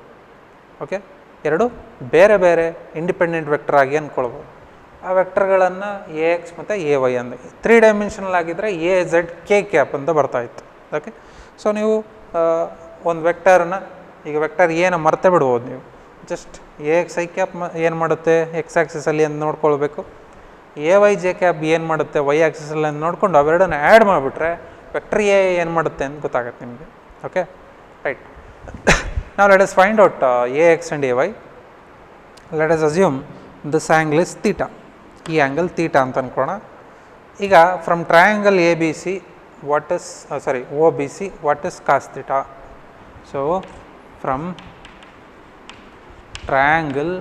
[SPEAKER 1] ಓಕೆ, ಎರಡು ಬೇರೆ ಬೇರೆ ಇಂಡಿಪೆಂಡೆಂಟ್ ವೆಕ್ಟರ್ ಆಗಿ ಅಂದ್ಕೊಳ್ಬೋದು. ಆ ವೆಕ್ಟರ್ಗಳನ್ನು ಎ ಎಕ್ಸ್ ಮತ್ತು ಎ ವೈ ಅಂದ 3 ಡೈಮೆನ್ಷನಲ್ ಆಗಿದ್ದರೆ ಎ ಝೆಡ್ ಕೆ ಕ್ಯಾಪ್ ಅಂತ ಬರ್ತಾಯಿತ್ತು. ಓಕೆ, ಸೊ ನೀವು ಒಂದು ವೆಕ್ಟರ್ನ, ಈಗ ವೆಕ್ಟರ್ ಏನ ಮರ್ತೇ ಬಿಡ್ಬೋದು ನೀವು. Just A X I cap ಏನು ಮಾಡುತ್ತೆ ಎಕ್ಸ್ ಆ್ಯಕ್ಸಿಸಲ್ಲಿ ಅಂತ ನೋಡ್ಕೊಳ್ಬೇಕು, ಎ ವೈ ಜೆ ಕ್ಯಾಪ್ ಏನು ಮಾಡುತ್ತೆ ವೈ ಆ್ಯಕ್ಸಿಸಲ್ಲಿ ಅಂತ ನೋಡಿಕೊಂಡು ಅವೆರಡನ್ನ ಆ್ಯಡ್ ಮಾಡಿಬಿಟ್ರೆ ವೆಕ್ಟರ್ ಎ ಏನು ಮಾಡುತ್ತೆ ಅಂತ ಗೊತ್ತಾಗುತ್ತೆ ನಿಮಗೆ. Okay, right. Now let us find out ax and ay. Let us assume this angle is theta. ಈ ಆ್ಯಂಗಲ್ theta ಅಂತ ಅಂದ್ಕೊಳ್ಳೋಣ. ಈಗ from triangle A B C what is O B C what is cos theta? So from triangle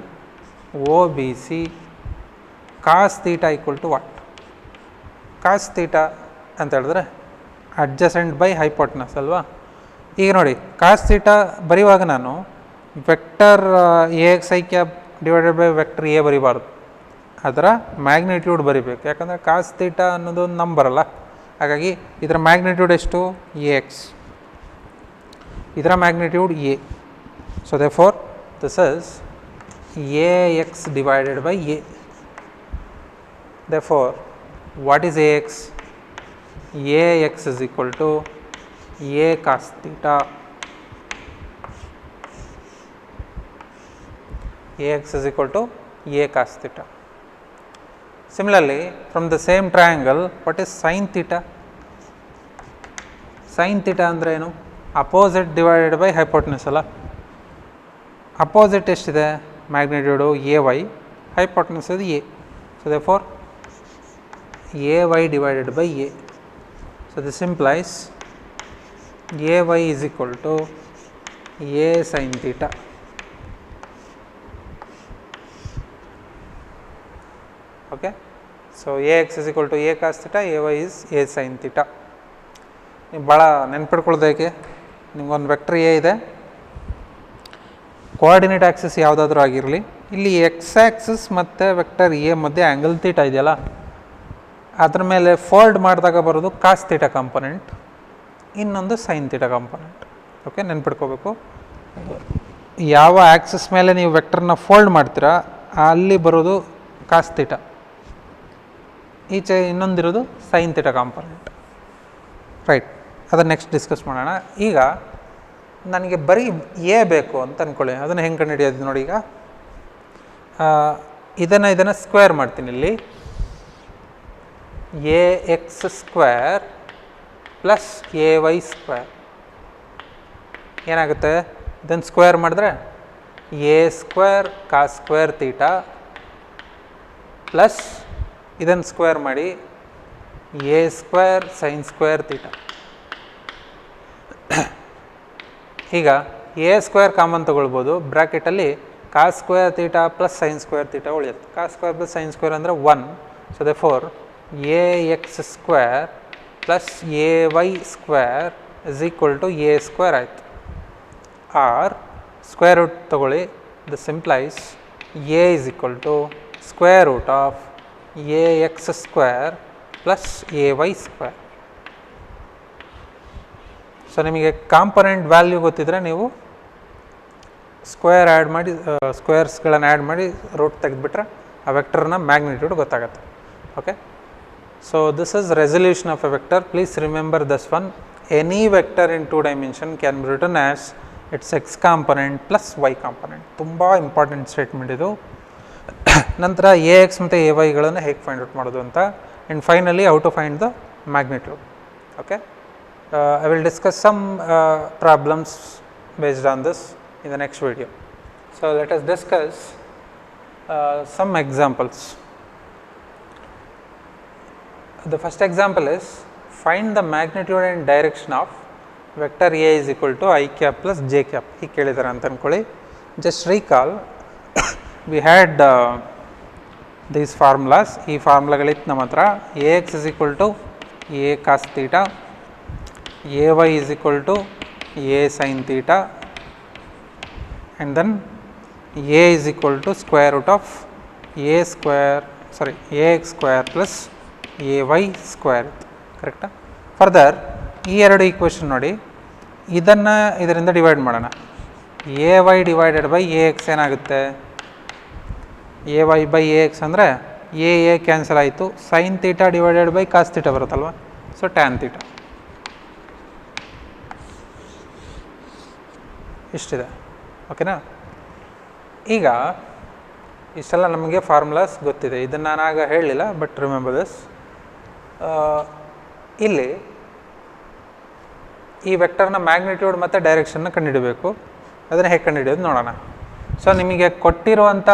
[SPEAKER 1] O B C cos theta equal to what? Cos theta ಅಂತ ಹೇಳಿದ್ರೆ adjacent by hypotenuse ಅಲ್ವಾ? ಈಗ ನೋಡಿ, ಕಾಸ್ theta ಬರೆಯುವಾಗ ನಾನು vector A X I cap divided by vector A ಬರಿಬಾರ್ದು, ಅದರ magnitude ಬರಿಬೇಕು. ಯಾಕಂದರೆ ಕಾಸ್ ಥೀಟಾ ಅನ್ನೋದು ಒಂದು ನಂಬರ್ ಅಲ್ಲ. ಹಾಗಾಗಿ ಇದರ ಮ್ಯಾಗ್ನಿಟ್ಯೂಡ್ ಎಷ್ಟು? A X. ಇದರ magnitude A. So therefore this is ax divided by a. Therefore what is ax? ax is equal to a cos theta. ax is equal to a cos theta. Similarly, from the same triangle, what is sin theta? Sin theta ಅಂದರೆ ಏನು? Opposite divided by hypotenuse ಅಲ್ಲ. Opposite ಎಷ್ಟಿದೆ? Magnitude A Y, hypotenuse ಇದು A. So therefore ay divided by a. So this implies ay is equal to a sin theta. Okay, so ax is equal to a cos theta, ay is a sin theta. ನೀವು ಭಾಳ ನೆನ್ಪಿಟ್ಕೊಳ್ಳೋದಕ್ಕೆ ನಿಮ್ಗೊಂದು vector A ಇದೆ, coordinate Axis ಯಾವುದಾದ್ರೂ ಆಗಿರಲಿ, ಇಲ್ಲಿ X Axis ಮತ್ತು vector A ಮಧ್ಯೆ angle theta ಇದೆಯಲ್ಲ, ಅದ್ರ ಮೇಲೆ ಫೋಲ್ಡ್ ಮಾಡಿದಾಗ ಬರೋದು ಕಾಸ್ ಥೀಟಾ ಕಾಂಪೊನೆಂಟ್, ಇನ್ನೊಂದು ಸೈನ್ ಥೀಟಾ ಕಾಂಪೊನೆಂಟ್. ಓಕೆ, ನೆನ್ಪಿಟ್ಕೋಬೇಕು. ಯಾವ ಆ್ಯಕ್ಸಿಸ್ ಮೇಲೆ ನೀವು ವೆಕ್ಟರ್ನ ಫೋಲ್ಡ್ ಮಾಡ್ತೀರಾ ಅಲ್ಲಿ ಬರೋದು ಕಾಸ್ ಥೀಟಾ, ಈಚೆ ಇನ್ನೊಂದಿರೋದು ಸೈನ್ ಥೀಟಾ ಕಾಂಪೊನೆಂಟ್. ರೈಟ್, ಅದನ್ನು ನೆಕ್ಸ್ಟ್ ಡಿಸ್ಕಸ್ ಮಾಡೋಣ. ಈಗ ನನಗೆ ಬರೀ ಎ ಬೇಕು ಅಂತ ಅಂದ್ಕೊಳ್ಳಿ, ಅದನ್ನು ಹೆಂಗೆ ಕಂಡುಹಿಡಿಯೋದು ನೋಡಿ. ಈಗ ಇದನ್ನು ಸ್ಕ್ವೇರ್ ಮಾಡ್ತೀನಿ. ಇಲ್ಲಿ A X square plus A Y square ಏನಾಗುತ್ತೆ? ಇದನ್ನು ಸ್ಕ್ವೇರ್ ಮಾಡಿದ್ರೆ A square cos square theta plus ಇದನ್ನು ಸ್ಕ್ವೇರ್ ಮಾಡಿ A square sine square theta. ಈಗ ಎ ಸ್ಕ್ವೇರ್ ಕಾಮನ್ ತೊಗೊಳ್ಬೋದು, ಬ್ರ್ಯಾಕೆಟಲ್ಲಿ cos square theta plus sine square theta ಉಳಿಯುತ್ತೆ. Cos square plus sine square ಅಂದರೆ 1. So therefore A X square plus A Y square is equal to A square ಆಯಿತು. Or square root ತೊಗೊಳ್ಳಿ, this implies A is equal to square root of A X square plus A Y square. So ನಿಮಗೆ component value ಗೊತ್ತಿದ್ರೆ ನೀವು square add ಮಾಡಿ, ಸ್ಕ್ವೇರ್ಸ್ಗಳನ್ನು add ಮಾಡಿ root ತೆಗೆದುಬಿಟ್ರೆ ಆ ವೆಕ್ಟರ್ನ magnitude ಗೊತ್ತಾಗುತ್ತೆ. Okay, so this is resolution of a vector. Please remember this one. Any vector in 2 dimension can be written as its X component plus Y component. ತುಂಬ important statement ಇದು. ನಂತರ A X ಮತ್ತು A ವೈಗಳನ್ನು ಹೇಗೆ find out ಮಾಡೋದು ಅಂತ, and finally how to find the magnitude. Okay, I will discuss some problems based on this in the next video. So let us discuss some examples. The first example is find the magnitude and direction of vector A is equal to I cap plus j cap. ಹೀಗೆ ಕೇಳಿದ್ದಾರೆ ಅಂತ ಅಂದ್ಕೊಳ್ಳಿ. Just recall we had these formulas. ಈ ಫಾರ್ಮುಲಾಗಳಿತ್ತು ನಮ್ಮ ಹತ್ರ. Ax is equal to a cos theta, ay is equal to a sin theta, and then a is equal to square root of ax square plus ay square. ಕರೆಕ್ಟಾ? Further ಈ ಎರಡು equation ನೋಡಿ, ಇದನ್ನು ಇದರಿಂದ divide ಮಾಡೋಣ. ay divided by ax ಏನಾಗುತ್ತೆ? ay by ax ಅಂದರೆ a cancel ಆಯಿತು, sine theta divided by cos theta ಬರುತ್ತಲ್ವ, ಸೊ ಟ್ಯಾನ್ ಥೀಟಾ ಇಷ್ಟಿದೆ. ಓಕೆನಾ? ಈಗ ಇಷ್ಟೆಲ್ಲ ನಮಗೆ ಫಾರ್ಮುಲಾಸ್ ಗೊತ್ತಿದೆ, ಇದನ್ನು ನಾನು ಆಗ ಹೇಳಲಿಲ್ಲ, ಬಟ್ ರಿಮೆಂಬರ್ ದಿಸ್. ಇಲ್ಲಿ ಈ ವೆಕ್ಟರ್ನ ಮ್ಯಾಗ್ನಿಟ್ಯೂಡ್ ಮತ್ತು ಡೈರೆಕ್ಷನ್ನ ಕಂಡುಹಿಡಬೇಕು. ಅದನ್ನು ಹೇಗೆ ಕಂಡುಹಿಡಿಯೋದು ನೋಡೋಣ. ಸೊ ನಿಮಗೆ ಕೊಟ್ಟಿರುವಂಥ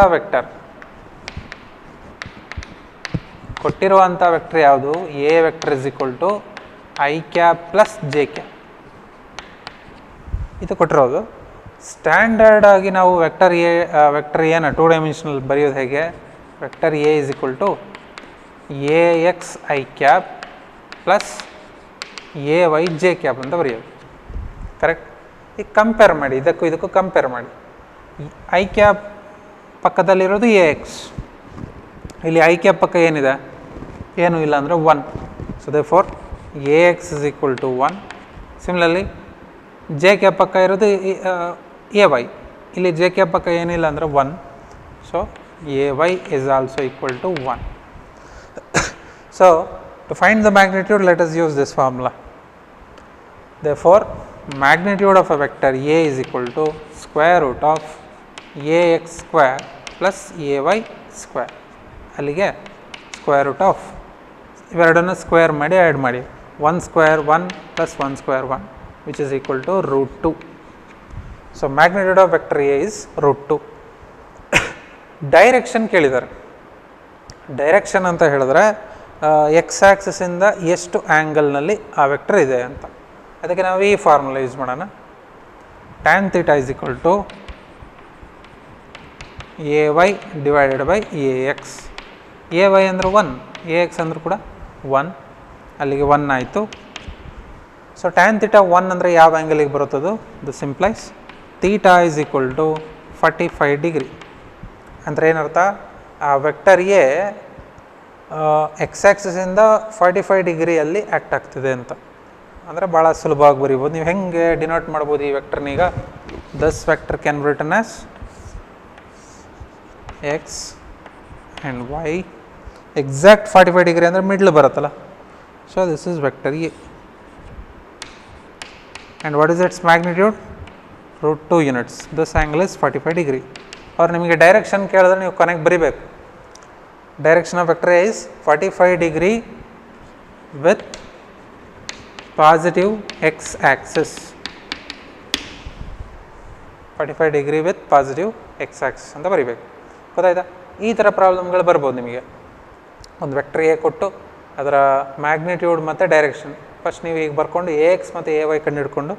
[SPEAKER 1] ವೆಕ್ಟರ್ ಯಾವುದು? A vector is equal to I cap plus J cap. ಇದು ಕೊಟ್ಟಿರೋದು. ಸ್ಟ್ಯಾಂಡರ್ಡ್ ಆಗಿ ನಾವು ವೆಕ್ಟರ್ ಎನ 2 ಡೈಮೆನ್ಷನಲ್ ಬರೆಯೋದು ಹೇಗೆ? Vector A is equal to A X I cap plus A Y J cap ಅಂತ ಬರೆಯೋದು. ಕರೆಕ್ಟ್? ಈಗ ಕಂಪೇರ್ ಮಾಡಿ, ಇದಕ್ಕೂ ಕಂಪೇರ್ ಮಾಡಿ. ಐ ಕ್ಯಾಪ್ ಪಕ್ಕದಲ್ಲಿರೋದು ಎ ಎಕ್ಸ್, ಇಲ್ಲಿ ಐ ಕ್ಯಾಪ್ ಪಕ್ಕ ಏನಿದೆ? ಏನೂ ಇಲ್ಲ ಅಂದರೆ 1. So therefore A X is equal to 1. Similarly J cap ಪಕ್ಕ ಇರೋದು ಎ ವೈ, ಇಲ್ಲಿ ಜೆ ಕ್ಯಾಪ್ ಪಕ್ಕ ಏನಿಲ್ಲ ಅಂದರೆ 1. So A Y is also equal to 1. So to find the magnitude let us use this formula. Therefore magnitude of a vector A is equal to square root of ax square plus ay square. ಅಲ್ಲಿಗೆ square root of ಇವೆರಡನ್ನು square ಮಾಡಿ add ಮಾಡಿ 1 square 1 plus 1 square 1 which is equal to root 2. So magnitude of vector A is root 2. Direction ಕೇಳಿದ್ದಾರೆ. Direction ಅಂತ ಹೇಳಿದ್ರೆ X ಆ್ಯಕ್ಸಿಸಿಂದ ಎಷ್ಟು ಆ್ಯಂಗಲ್ನಲ್ಲಿ ಆ vector ಇದೆ ಅಂತ. ಅದಕ್ಕೆ ನಾವು ಈ ಫಾರ್ಮುಲಾ ಯೂಸ್ ಮಾಡೋಣ. Tan theta is equal to A Y divided by A X. A Y ಅಂದರೆ 1, ಎ ಎಕ್ಸ್ ಅಂದರೂ ಕೂಡ 1, ಅಲ್ಲಿಗೆ 1 ಆಯಿತು. ಸೊ ಟ್ಯಾನ್ ಥೀಟಾ 1 ಅಂದರೆ ಯಾವ ಆ್ಯಂಗಲಿಗೆ ಬರುತ್ತದು? This implies theta is equal to 45 degree. ಅಂದರೆ ಏನರ್ಥ? ಆ ವೆಕ್ಟರ್ ಎ ಎಕ್ಸ್ ಆ್ಯಕ್ಸಿಸಿಂದ 45 ಡಿಗ್ರಿಯಲ್ಲಿ ಆ್ಯಕ್ಟ್ ಆಗ್ತಿದೆ ಅಂತ. ಅಂದರೆ ಭಾಳ ಸುಲಭವಾಗಿ ಬರೀಬೋದು. ನೀವು ಹೆಂಗೆ ಡಿನೋಟ್ ಮಾಡ್ಬೋದು ಈ ವೆಕ್ಟರ್ನೀಗ? Thus vector can be written as X and Y. Exact 45 degree ಅಂದರೆ ಮಿಡ್ಲ್ ಬರುತ್ತಲ್ಲ. So this is vector A. And what is its magnitude? √2 units. This angle is 45 degree. ಅವ್ರು ನಿಮಗೆ ಡೈರೆಕ್ಷನ್ ಕೇಳಿದ್ರೆ ನೀವು ಕೊನೆಗೆ ಬರೀಬೇಕು. Direction of vector A is 45 degree with positive X axis. 45 degree with positive X axis ಅಂತ ಬರೀಬೇಕು. ಗೊತ್ತಾಯ್ತಾ? ಈ ಥರ ಪ್ರಾಬ್ಲಮ್ಗಳು ಬರ್ಬೋದು ನಿಮಗೆ. ಒಂದು ವೆಕ್ಟರ್ ಎ ಕೊಟ್ಟು ಅದರ ಮ್ಯಾಗ್ನಿಟ್ಯೂಡ್ ಮತ್ತು ಡೈರೆಕ್ಷನ್ ಫಸ್ಟ್ ನೀವು ಈಗ ಬರ್ಕೊಂಡು ಎ ಎಕ್ಸ್ ಮತ್ತು ಎ ವೈ ಕಂಡು ಹಿಡ್ಕೊಂಡು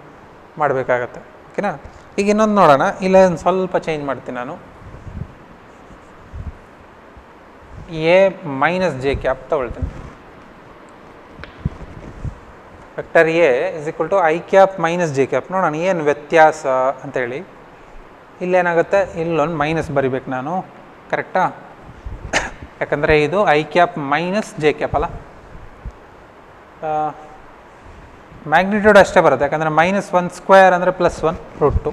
[SPEAKER 1] ಮಾಡಬೇಕಾಗತ್ತೆ. ಓಕೆನಾ? ಈಗ ಇನ್ನೊಂದು ನೋಡೋಣ. ಇಲ್ಲ ಒಂದು ಸ್ವಲ್ಪ ಚೇಂಜ್ ಮಾಡ್ತೀನಿ ನಾನು. ಎ ಮೈನಸ್ ಜೆ ಕ್ಯಾಪ್ ತಗೊಳ್ತೀನಿ. Vector A is equal to I cap minus J cap. ನೋಡೋಣ ಏನು ವ್ಯತ್ಯಾಸ ಅಂತೇಳಿ. ಇಲ್ಲೇನಾಗುತ್ತೆ? ಇಲ್ಲೊಂದು ಮೈನಸ್ ಬರಿಬೇಕು ನಾನು. ಕರೆಕ್ಟಾ? ಯಾಕಂದರೆ ಇದು I cap minus J cap ಅಲ್ಲ. ಮ್ಯಾಗ್ನಿಟ್ಯೂಡ್ ಅಷ್ಟೇ ಬರುತ್ತೆ, ಯಾಕಂದರೆ -1² ಅಂದರೆ +1 √2.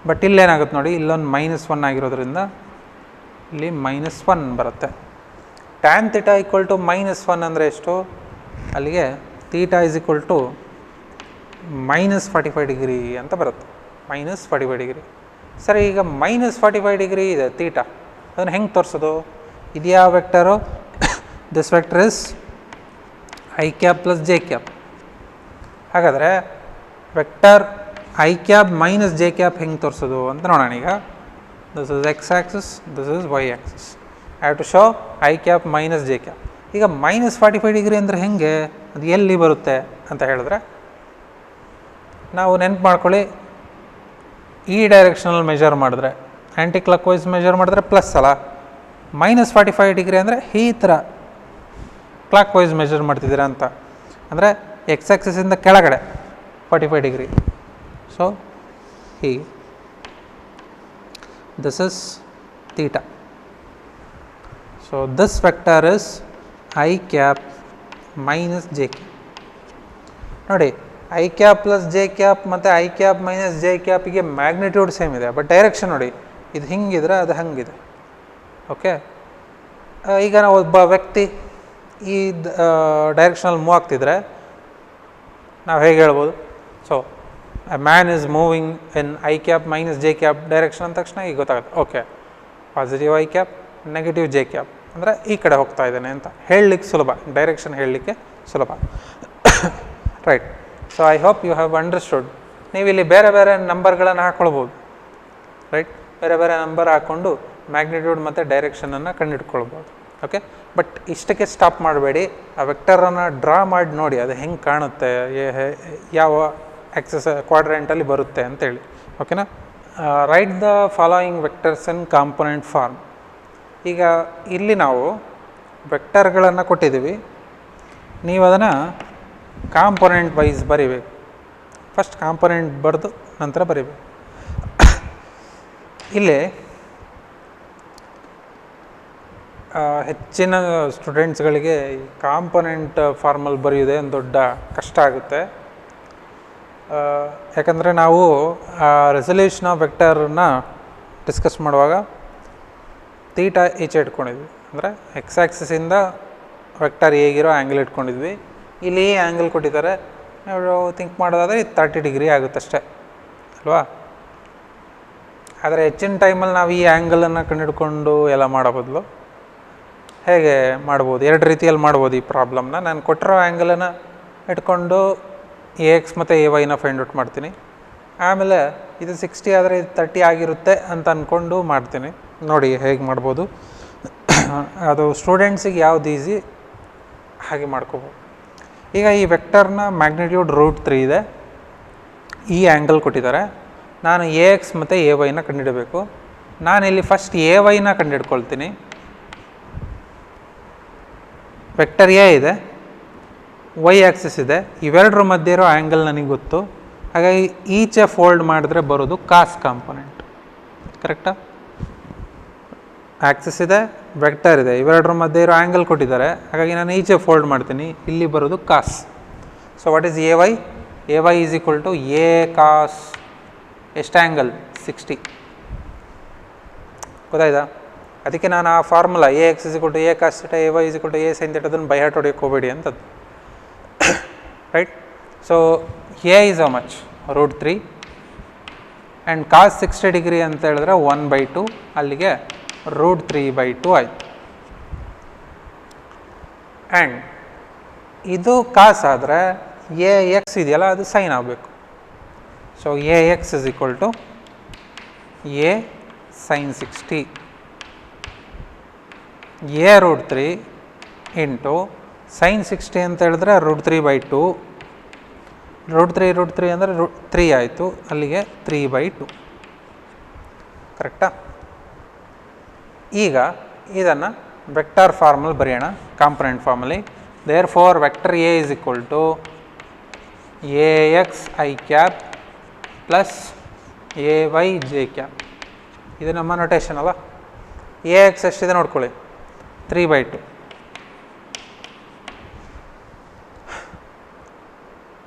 [SPEAKER 1] ಬಟ್ ಇಲ್ಲೇನಾಗುತ್ತೆ ನೋಡಿ, ಇಲ್ಲೊಂದು -1 ಆಗಿರೋದ್ರಿಂದ ಇಲ್ಲಿ -1 ಬರುತ್ತೆ. ಟ್ಯಾನ್ ಥೀಟಾ ಈಕ್ವಲ್ ಟು -1 ಅಂದರೆ ಎಷ್ಟು? ಅಲ್ಲಿಗೆ theta is equal to -45 degree ಅಂತ ಬರುತ್ತೆ. -45 ಡಿಗ್ರಿ. ಸರಿ, ಈಗ -45 ಡಿಗ್ರಿ ಇದೆ ಥೀಟಾ. ಅದನ್ನು ಹೆಂಗೆ ತೋರಿಸೋದು? ಇದು ಯಾವ vector? This vector is I cap plus J cap. ಹಾಗಾದರೆ vector I cap minus J cap ಹೆಂಗೆ ತೋರಿಸೋದು ಅಂತ ನೋಡೋಣ. ಈಗ this is X axis, this is Y axis. I have to show I cap minus J cap. ಈಗ -45 degree ಅಂದರೆ ಹೆಂಗೆ? ಅದು ಎಲ್ಲಿ ಬರುತ್ತೆ ಅಂತ ಹೇಳಿದ್ರೆ ನಾವು ನೆನ್ಪು ಮಾಡ್ಕೊಳ್ಳಿ. ಈ ಡೈರೆಕ್ಷನಲ್ಲಿ ಮೆಜರ್ ಮಾಡಿದ್ರೆ, ಆ್ಯಂಟಿ ಕ್ಲಾಕ್ ವೈಸ್ ಮೆಜರ್ ಮಾಡಿದ್ರೆ ಪ್ಲಸ್ ಅಲ್ಲ. -45 ಡಿಗ್ರಿ ಅಂದರೆ ಈ ಥರ ಕ್ಲಾಕ್ ವೈಸ್ ಮೆಜರ್ ಮಾಡ್ತಿದ್ದೀರಾ ಅಂತ. ಅಂದರೆ ಎಕ್ಸ್ ಆ್ಯಕ್ಸಿಸಿಂದ ಕೆಳಗಡೆ 45 ಡಿಗ್ರಿ. ಸೊ ಹೀಗೆ this is theta. So this vector is I cap minus J cap. ನೋಡಿ, I cap plus J cap ಮತ್ತು ಐ ಕ್ಯಾಪ್ ಮೈನಸ್ ಜೆ ಕ್ಯಾಪಿಗೆ ಮ್ಯಾಗ್ನಿಟ್ಯೂಡ್ ಸೇಮ್ ಇದೆ, ಬಟ್ ಡೈರೆಕ್ಷನ್ ನೋಡಿ, ಇದು ಹಿಂಗಿದ್ರೆ ಅದು ಹಂಗಿದೆ. ಓಕೆ, ಈಗ ನಾವು ಒಬ್ಬ ವ್ಯಕ್ತಿ ಈ ಡೈರೆಕ್ಷನಲ್ಲಿ ಮೂವ್ ಆಗ್ತಿದ್ರೆ ನಾವು ಹೇಗೆ ಹೇಳ್ಬೋದು? So A man is moving in I cap minus J cap direction ಅಂದ ತಕ್ಷಣ ಈಗ ಗೊತ್ತಾಗುತ್ತೆ. Okay, positive I cap, negative J cap ಅಂದರೆ ಈ ಕಡೆ ಹೋಗ್ತಾ ಇದ್ದಾನೆ ಅಂತ ಹೇಳಲಿಕ್ಕೆ ಸುಲಭ. ಡೈರೆಕ್ಷನ್ ಹೇಳಲಿಕ್ಕೆ ಸುಲಭ. Right. So I hope you have understood. ನೀವು ಇಲ್ಲಿ ಬೇರೆ ಬೇರೆ ನಂಬರ್ಗಳನ್ನು ಹಾಕ್ಕೊಳ್ಬೋದು. ರೈಟ್, ಬೇರೆ ಬೇರೆ ನಂಬರ್ ಹಾಕ್ಕೊಂಡು ಮ್ಯಾಗ್ನಿಟ್ಯೂಡ್ ಮತ್ತು ಡೈರೆಕ್ಷನನ್ನು ಕಂಡುಹಿಡ್ಕೊಳ್ಬೋದು. ಓಕೆ, ಬಟ್ ಇಷ್ಟಕ್ಕೆ ಸ್ಟಾಪ್ ಮಾಡಬೇಡಿ. ಆ ವೆಕ್ಟರನ್ನು ಡ್ರಾ ಮಾಡಿ ನೋಡಿ, ಅದು ಹೆಂಗೆ ಕಾಣುತ್ತೆ, ಯಾವ ಆಕ್ಸಸ್ ಕ್ವಾಡ್ರೆಂಟಲ್ಲಿ ಬರುತ್ತೆ ಅಂತೇಳಿ. ಓಕೆನಾ? Right the following vectors in component form. ಈಗ ಇಲ್ಲಿ ನಾವು ವೆಕ್ಟರ್ಗಳನ್ನು ಕೊಟ್ಟಿದ್ದೀವಿ, ನೀವು ಅದನ್ನು ಕಾಂಪೊನೆಂಟ್ ವೈಸ್ ಬರೀಬೇಕು. ಫಸ್ಟ್ ಕಾಂಪೊನೆಂಟ್ ಬರೆದು ನಂತರ ಬರೀಬೇಕು. ಇಲ್ಲಿ ಹೆಚ್ಚಿನ ಸ್ಟೂಡೆಂಟ್ಸ್ಗಳಿಗೆ ಕಾಂಪೊನೆಂಟ್ ಫಾರ್ಮಲ್ಲಿ ಬರೆಯೋದೇ ಒಂದು ದೊಡ್ಡ ಕಷ್ಟ ಆಗುತ್ತೆ. ಯಾಕಂದರೆ ನಾವು ರೆಸಲ್ಯೂಷನ್ ಆಫ್ ವೆಕ್ಟರನ್ನ ಡಿಸ್ಕಸ್ ಮಾಡುವಾಗ ಥೀಟಾ ಈಚೆ ಇಟ್ಕೊಂಡಿದ್ವಿ. ಅಂದರೆ ಎಕ್ಸ್ ಆ್ಯಕ್ಸಿಸಿಂದ ವೆಕ್ಟರ್ ಹೇಗಿರೋ ಆ್ಯಂಗಲ್ ಇಟ್ಕೊಂಡಿದ್ವಿ. ಇಲ್ಲಿ ಆ್ಯಂಗಲ್ ಕೊಟ್ಟಿದ್ದಾರೆ, ನಾವು ಥಿಂಕ್ ಮಾಡೋದಾದರೆ 30 ಡಿಗ್ರಿ ಆಗುತ್ತಷ್ಟೇ ಅಲ್ವಾ? ಆದರೆ ಹೆಚ್ಚಿನ ಟೈಮಲ್ಲಿ ನಾವು ಈ ಆ್ಯಂಗಲನ್ನು ಕಂಡುಹಿಡ್ಕೊಂಡು ಎಲ್ಲ ಮಾಡೋ ಬದಲು ಹೇಗೆ ಮಾಡ್ಬೋದು? ಎರಡು ರೀತಿಯಲ್ಲಿ ಮಾಡ್ಬೋದು ಈ ಪ್ರಾಬ್ಲಮ್ನ. ನಾನು ಕೊಟ್ಟಿರೋ ಆ್ಯಂಗಲನ್ನು ಇಟ್ಕೊಂಡು ಎ ಎಕ್ಸ್ ಮತ್ತು ಎ ವೈನ ಫೈಂಡ್ ಔಟ್ ಮಾಡ್ತೀನಿ. ಆಮೇಲೆ ಇದು 60 ಆದರೆ ಇದು 30 ಆಗಿರುತ್ತೆ ಅಂತ ಅಂದ್ಕೊಂಡು ಮಾಡ್ತೀನಿ. ನೋಡಿ ಹೇಗೆ ಮಾಡ್ಬೋದು. ಅದು ಸ್ಟೂಡೆಂಟ್ಸಿಗೆ ಯಾವ್ದು ಈಸಿ ಹಾಗೆ ಮಾಡ್ಕೋಬೋದು. ಈಗ ಈ ವೆಕ್ಟರ್ನ ಮ್ಯಾಗ್ನಿಟ್ಯೂಡ್ √3 ಇದೆ, ಈ ಆ್ಯಂಗಲ್ ಕೊಟ್ಟಿದ್ದಾರೆ. ನಾನು ಎ ಎಕ್ಸ್ ಮತ್ತು ಎ ವೈನ ಕಂಡುಹಿಡಬೇಕು. ನಾನಿಲ್ಲಿ ಫಸ್ಟ್ ಎ ವೈನ ಕಂಡುಹಿಡ್ಕೊಳ್ತೀನಿ. ವೆಕ್ಟರ್ ಎ ಇದೆ, ವೈ ಆ್ಯಕ್ಸಿಸ್ ಇದೆ, ಇವೆರಡರ ಮಧ್ಯೆ ಇರೋ ಆ್ಯಂಗಲ್ ನನಗೆ ಗೊತ್ತು. ಹಾಗಾಗಿ ಈಚೆ ಫೋಲ್ಡ್ ಮಾಡಿದ್ರೆ ಬರೋದು ಕಾಸ್ ಕಾಂಪೊನೆಂಟ್. ಕರೆಕ್ಟಾ? ಆ್ಯಕ್ಸಿಸ್ ಇದೆ, ವೆಕ್ಟರ್ ಇದೆ, ಇವೆರಡರ ಮಧ್ಯೆ ಇರೋ ಆ್ಯಂಗಲ್ ಕೊಟ್ಟಿದ್ದಾರೆ. ಹಾಗಾಗಿ ನಾನು ಈಚೆ ಫೋಲ್ಡ್ ಮಾಡ್ತೀನಿ, ಇಲ್ಲಿ ಬರೋದು cos. So what is A Y? A Y is equal to A cos ಎಷ್ಟು ಆ್ಯಂಗಲ್? 60. ಗೊತ್ತಾಯ್ತಾ? ಅದಕ್ಕೆ ನಾನು ಆ formula A X is equal to A cos theta, A Y is equal to A sine theta ಅದನ್ನು by heart ಹೊಡೆಯೋಕೆ ಹೋಗಬೇಡಿ ಅಂತದ್ದು. Right? So A is how much? √3 and cos 60 degree ಅಂತ ಹೇಳಿದ್ರೆ 1/2, ಅಲ್ಲಿಗೆ √3/2 ಆಯಿತು. ಆ್ಯಂಡ್ ಇದು ಕಾಸ್ ಆದರೆ ಎ ಎಕ್ಸ್ ಇದೆಯಲ್ಲ ಅದು ಸೈನ್ ಆಗಬೇಕು. So A X is equal to A sine 60 A √3 into sine 60 ಅಂತ ಹೇಳಿದ್ರೆ √3/2. √3 ಅಂದರೆ 3 ಆಯಿತು, ಅಲ್ಲಿಗೆ 3/2. ಕರೆಕ್ಟಾ? ಈಗ ಇದನ್ನು ವೆಕ್ಟರ್ ಫಾರ್ಮಲ್ಲಿ ಬರೆಯೋಣ, ಕಾಂಪೊನೆಂಟ್ ಫಾರ್ಮಲ್ಲಿ. Therefore vector A is equal to A X I cap plus A Y J cap. ಇದು ನಮ್ಮ ನೊಟೇಷನ್ ಅಲ್ಲ. ಎ ಎಕ್ಸ್ ಎಷ್ಟಿದೆ ನೋಡ್ಕೊಳ್ಳಿ, 3/2.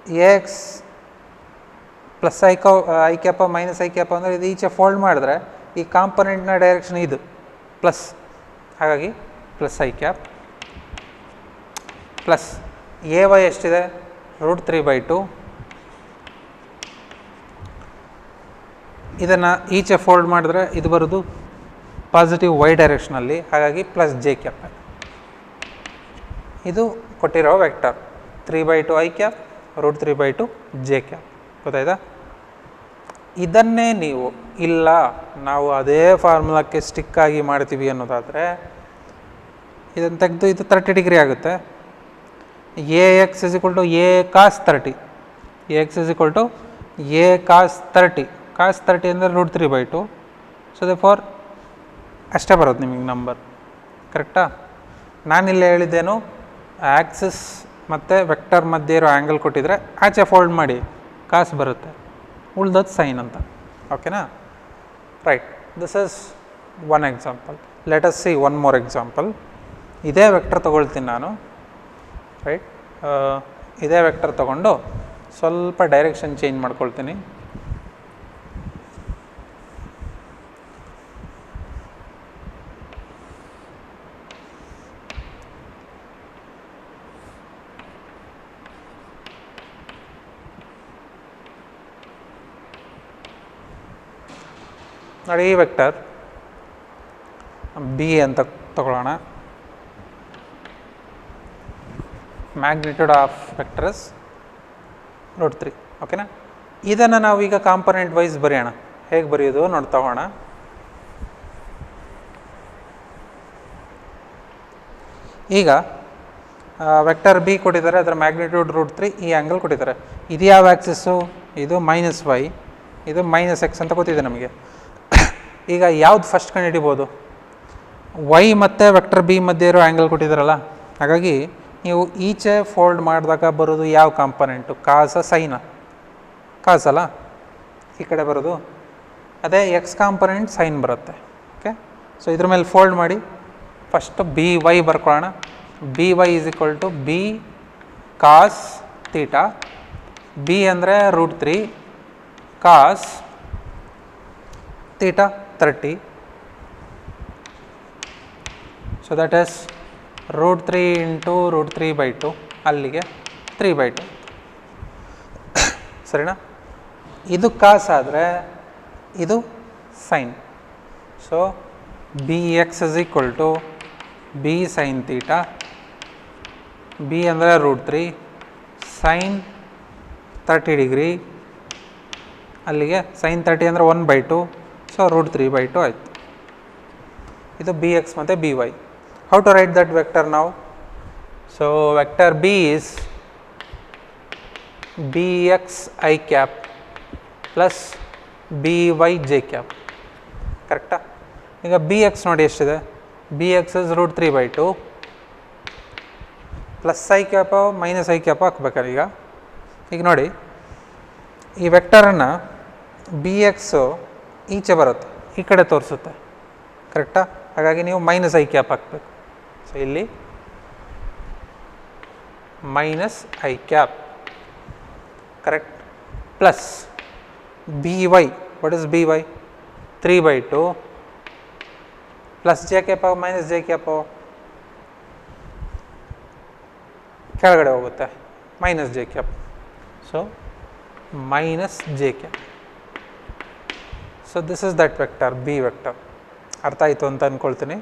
[SPEAKER 1] A X plus I cap minus I cap ಅಂದರೆ ಇದು ಈಚೆ ಫೋಲ್ಡ್ ಮಾಡಿದ್ರೆ ಈ ಕಾಂಪೊನೆಂಟ್ನ ಡೈರೆಕ್ಷನ್ ಇದು ಪ್ಲಸ್, ಹಾಗಾಗಿ plus I cap plus A Y ಎಷ್ಟಿದೆ? √3/2. ಇದನ್ನು ಈಚೆ ಫೋಲ್ಡ್ ಮಾಡಿದ್ರೆ ಇದು ಬರೋದು ಪಾಸಿಟಿವ್ ವೈ ಡೈರೆಕ್ಷನಲ್ಲಿ, ಹಾಗಾಗಿ ಪ್ಲಸ್ ಜೆ ಕ್ಯಾಪ್. ಇದು ಕೊಟ್ಟಿರೋ vector 3/2 I cap √3/2 J cap. ಗೊತ್ತಾಯ್ತಾ? ಇದನ್ನೇ ನೀವು ಇಲ್ಲ ನಾವು ಅದೇ ಫಾರ್ಮುಲಾಕ್ಕೆ ಸ್ಟಿಕ್ಕಾಗಿ ಮಾಡ್ತೀವಿ ಅನ್ನೋದಾದರೆ ಇದನ್ನು ತೆಗೆದು ಇದು 30 ಡಿಗ್ರಿ ಆಗುತ್ತೆ. A X is equal to A cos 30. A X is equal to A cos 30. Cos 30 ಅಂದರೆ √3/2. ಸೊ ದೇ ಫಾರ್ ಅಷ್ಟೇ ಬರೋದು ನಿಮಗೆ ನಂಬರ್. ಕರೆಕ್ಟಾ? ನಾನಿಲ್ಲಿ ಹೇಳಿದ್ದೇನು, ಆ್ಯಕ್ಸಿಸ್ ಮತ್ತು ವೆಕ್ಟರ್ ಮಧ್ಯೆ ಇರೋ ಆ್ಯಂಗಲ್ ಕೊಟ್ಟಿದ್ರೆ ಆಚೆ ಫೋಲ್ಡ್ ಮಾಡಿ ಕಾಸು ಬರುತ್ತೆ, ಉಳ್ದದ್ದು ಸೈನ್ ಅಂತ. ಓಕೆನಾ? Right. This is one example. Let us see one more example. ಇದೇ ವೆಕ್ಟರ್ ತೊಗೊಳ್ತೀನಿ ನಾನು. ರೈಟ್? ಇದೇ ವೆಕ್ಟರ್ ತೊಗೊಂಡು ಸ್ವಲ್ಪ ಡೈರೆಕ್ಷನ್ ಚೇಂಜ್ ಮಾಡ್ಕೊಳ್ತೀನಿ. ನೋಡಿ, ಈ ವೆಕ್ಟರ್ ಬಿ ಅಂತ ತಗೊಳ್ಳೋಣ. Magnitude of vector is √3. ಓಕೆನಾ? ಇದನ್ನು ನಾವೀಗ ಕಾಂಪೊನೆಂಟ್ ವೈಸ್ ಬರೆಯೋಣ. ಹೇಗೆ ಬರೆಯೋದು ನೋಡಿ ತಗೋಣ. ಈಗ ವೆಕ್ಟರ್ ಬಿ ಕೊಟ್ಟಿದ್ದಾರೆ, ಅದರ ಮ್ಯಾಗ್ನಿಟ್ಯೂಡ್ √3, ಈ ಆ್ಯಂಗಲ್ ಕೊಟ್ಟಿದ್ದಾರೆ. ಇದು ಯಾವ ಆ್ಯಕ್ಸಿಸ್ಸು? ಇದು -y, ಇದು -x ಅಂತ ಗೊತ್ತಿದೆ ನಮಗೆ. ಈಗ ಯಾವ್ದು ಫಸ್ಟ್ ಕಂಡು ಹಿಡಿಬೋದು? ವೈ ಮತ್ತು ವೆಕ್ಟರ್ ಬಿ ಮಧ್ಯೆ ಇರೋ ಆ್ಯಂಗಲ್ ಕೊಟ್ಟಿದ್ದಾರಲ್ಲ, ಹಾಗಾಗಿ ನೀವು ಈಚೆ ಫೋಲ್ಡ್ ಮಾಡಿದಾಗ ಬರೋದು ಯಾವ ಕಾಂಪೊನೆಂಟು? ಕಾಸ ಸೈನ? ಕಾಸಲ್ಲ, ಈ ಕಡೆ ಬರೋದು ಅದೇ ಎಕ್ಸ್ ಕಾಂಪೊನೆಂಟ್ ಸೈನ್ ಬರುತ್ತೆ. ಓಕೆ, ಸೊ ಇದ್ರ ಮೇಲೆ ಫೋಲ್ಡ್ ಮಾಡಿ ಫಸ್ಟ್ ಬಿ ವೈ ಬರ್ಕೊಳ್ಳೋಣ. B Y is equal to B cos theta. B ಅಂದರೆ √3 cos theta 30. So that is √3 into √3/2, ಅಲ್ಲಿಗೆ 3/2. ಸರಿನಾ? ಇದು ಕಾಸ್ ಆದರೆ ಇದು sine. So B X is equal to B sine theta. B ಅಂದರೆ √3 sign 30 degree, ಅಲ್ಲಿಗೆ sign 30 ಅಂದರೆ 1/2. ಸೊ √3/2 ಆಯಿತು. ಇದು ಬಿ ಎಕ್ಸ್ ಮತ್ತು B Y. How to write that vector ನಾವು? So vector B is bx I cap plus by j cap. ಕರೆಕ್ಟಾ? ಈಗ B X ನೋಡಿ ಎಷ್ಟಿದೆ, B X is √3/2 plus I cap minus I cap ಹಾಕ್ಬೇಕಾರೆ ಈಗ ನೋಡಿ ಈ ವೆಕ್ಟರನ್ನು ಬಿ ಎಕ್ಸು ಈಚೆ ಬರುತ್ತೆ, ಈ ಕಡೆ ತೋರಿಸುತ್ತೆ. ಕರೆಕ್ಟಾ? ಹಾಗಾಗಿ ನೀವು ಮೈನಸ್ ಐ ಕ್ಯಾಪ್ ಹಾಕಬೇಕು. ಸೊ ಇಲ್ಲಿ minus I cap, correct, plus B Y. What is B Y? 3/2 plus J cap minus J cap ಕೆಳಗಡೆ ಹೋಗುತ್ತೆ, minus J cap. So minus J cap. So this is that vector B vector. ಅರ್ಥ ಆಯಿತು ಅಂತ ಅಂದ್ಕೊಳ್ತೀನಿ.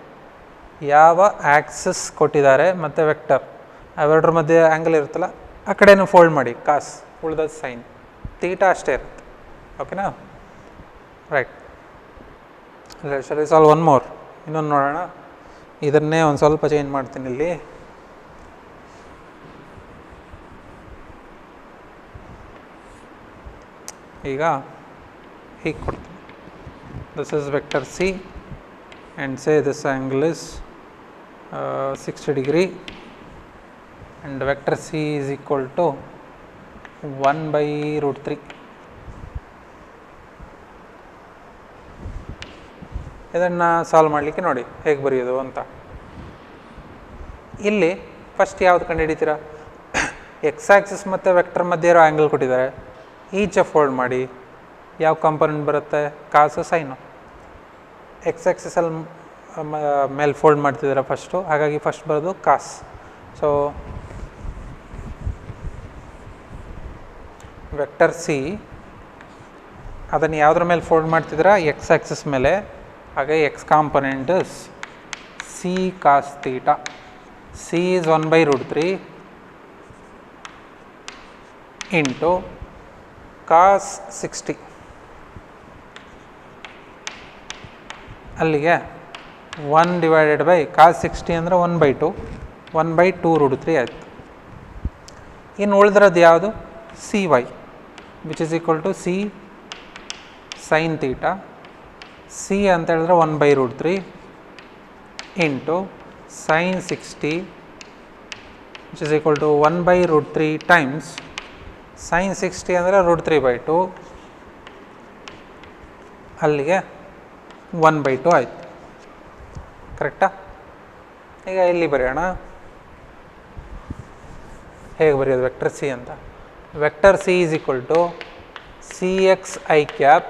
[SPEAKER 1] ಯಾವ Axis ಕೊಟ್ಟಿದ್ದಾರೆ ಮತ್ತು vector ಅವೆರಡರ ಮಧ್ಯೆ ಆ್ಯಂಗಲ್ ಇರುತ್ತಲ್ಲ ಆ ಕಡೆನೂ ಫೋಲ್ಡ್ ಮಾಡಿ, ಕಾಸ್, ಉಳ್ದ ಸೈನ್, ತೀಟಾ ಅಷ್ಟೇ ಇರುತ್ತೆ. ಓಕೆನಾ? Right. Shall we solve one more? ಇನ್ನೊಂದು ನೋಡೋಣ. ಇದನ್ನೇ ಒಂದು ಸ್ವಲ್ಪ ಚೇಂಜ್ ಮಾಡ್ತೀನಿ ಇಲ್ಲಿ. ಈಗ ಹೀಗೆ ಕೊಡ್ತೀನಿ. This is vector C and say this angle is 60 degree and vector C is equal to 1/√3. ಇದನ್ನು ಸಾಲ್ವ್ ಮಾಡಲಿಕ್ಕೆ ನೋಡಿ ಹೇಗೆ ಬರೆಯೋದು ಅಂತ. ಇಲ್ಲಿ ಫಸ್ಟ್ ಯಾವುದು ಕಂಡು ಹಿಡಿತೀರಾ? ಎಕ್ಸ್ ಆ್ಯಕ್ಸಿಸ್ ಮತ್ತು ವೆಕ್ಟರ್ ಮಧ್ಯೆ ಇರೋ ಆ್ಯಂಗಲ್ ಕೊಟ್ಟಿದ್ದಾರೆ, ಈಚೆ ಫೋಲ್ಡ್ ಮಾಡಿ. ಯಾವ ಕಾಂಪೊನೆಂಟ್ ಬರುತ್ತೆ? ಕಾಸು, ಸೈನು. ಎಕ್ಸ್ ಆ್ಯಕ್ಸಿಸಲ್ಲಿ ಮೇಲೆ ಫೋಲ್ಡ್ ಮಾಡ್ತಿದ್ದಾರೆ ಫಸ್ಟು, ಹಾಗಾಗಿ ಫಸ್ಟ್ ಬರೋದು ಕಾಸ್. ಸೊ ವೆಕ್ಟರ್ ಸಿ ಅದನ್ನು ಯಾವುದ್ರ ಮೇಲೆ ಫೋಲ್ಡ್ ಮಾಡ್ತಿದ್ದೀರಾ? ಎಕ್ಸ್ ಆ್ಯಕ್ಸಿಸ್ ಮೇಲೆ. ಹಾಗಾಗಿ X component is C cos theta. C is 1/√3 into cos 60. ಅಲ್ಲಿಗೆ 1 / ಕಾಸ್ 60 ಅಂದರೆ 1/2, 1/2√3 ಆಯಿತು. ಇನ್ನು ಉಳಿದಿರೋದು ಯಾವುದು? C Y, which is equal to C sine theta. C ಅಂತ ಹೇಳಿದ್ರೆ 1/√3 into sine 60 which is equal to 1/√3 times sine 60 ಅಂದರೆ √3/2, ಅಲ್ಲಿಗೆ 1/2 ಆಯಿತು. ಕರೆಕ್ಟಾ? ಈಗ ಇಲ್ಲಿ ಬರೆಯೋಣ. ಹೇಗೆ ಬರೆಯೋದು ವೆಕ್ಟರ್ ಸಿ ಅಂತ? Vector C is equal to C X I cap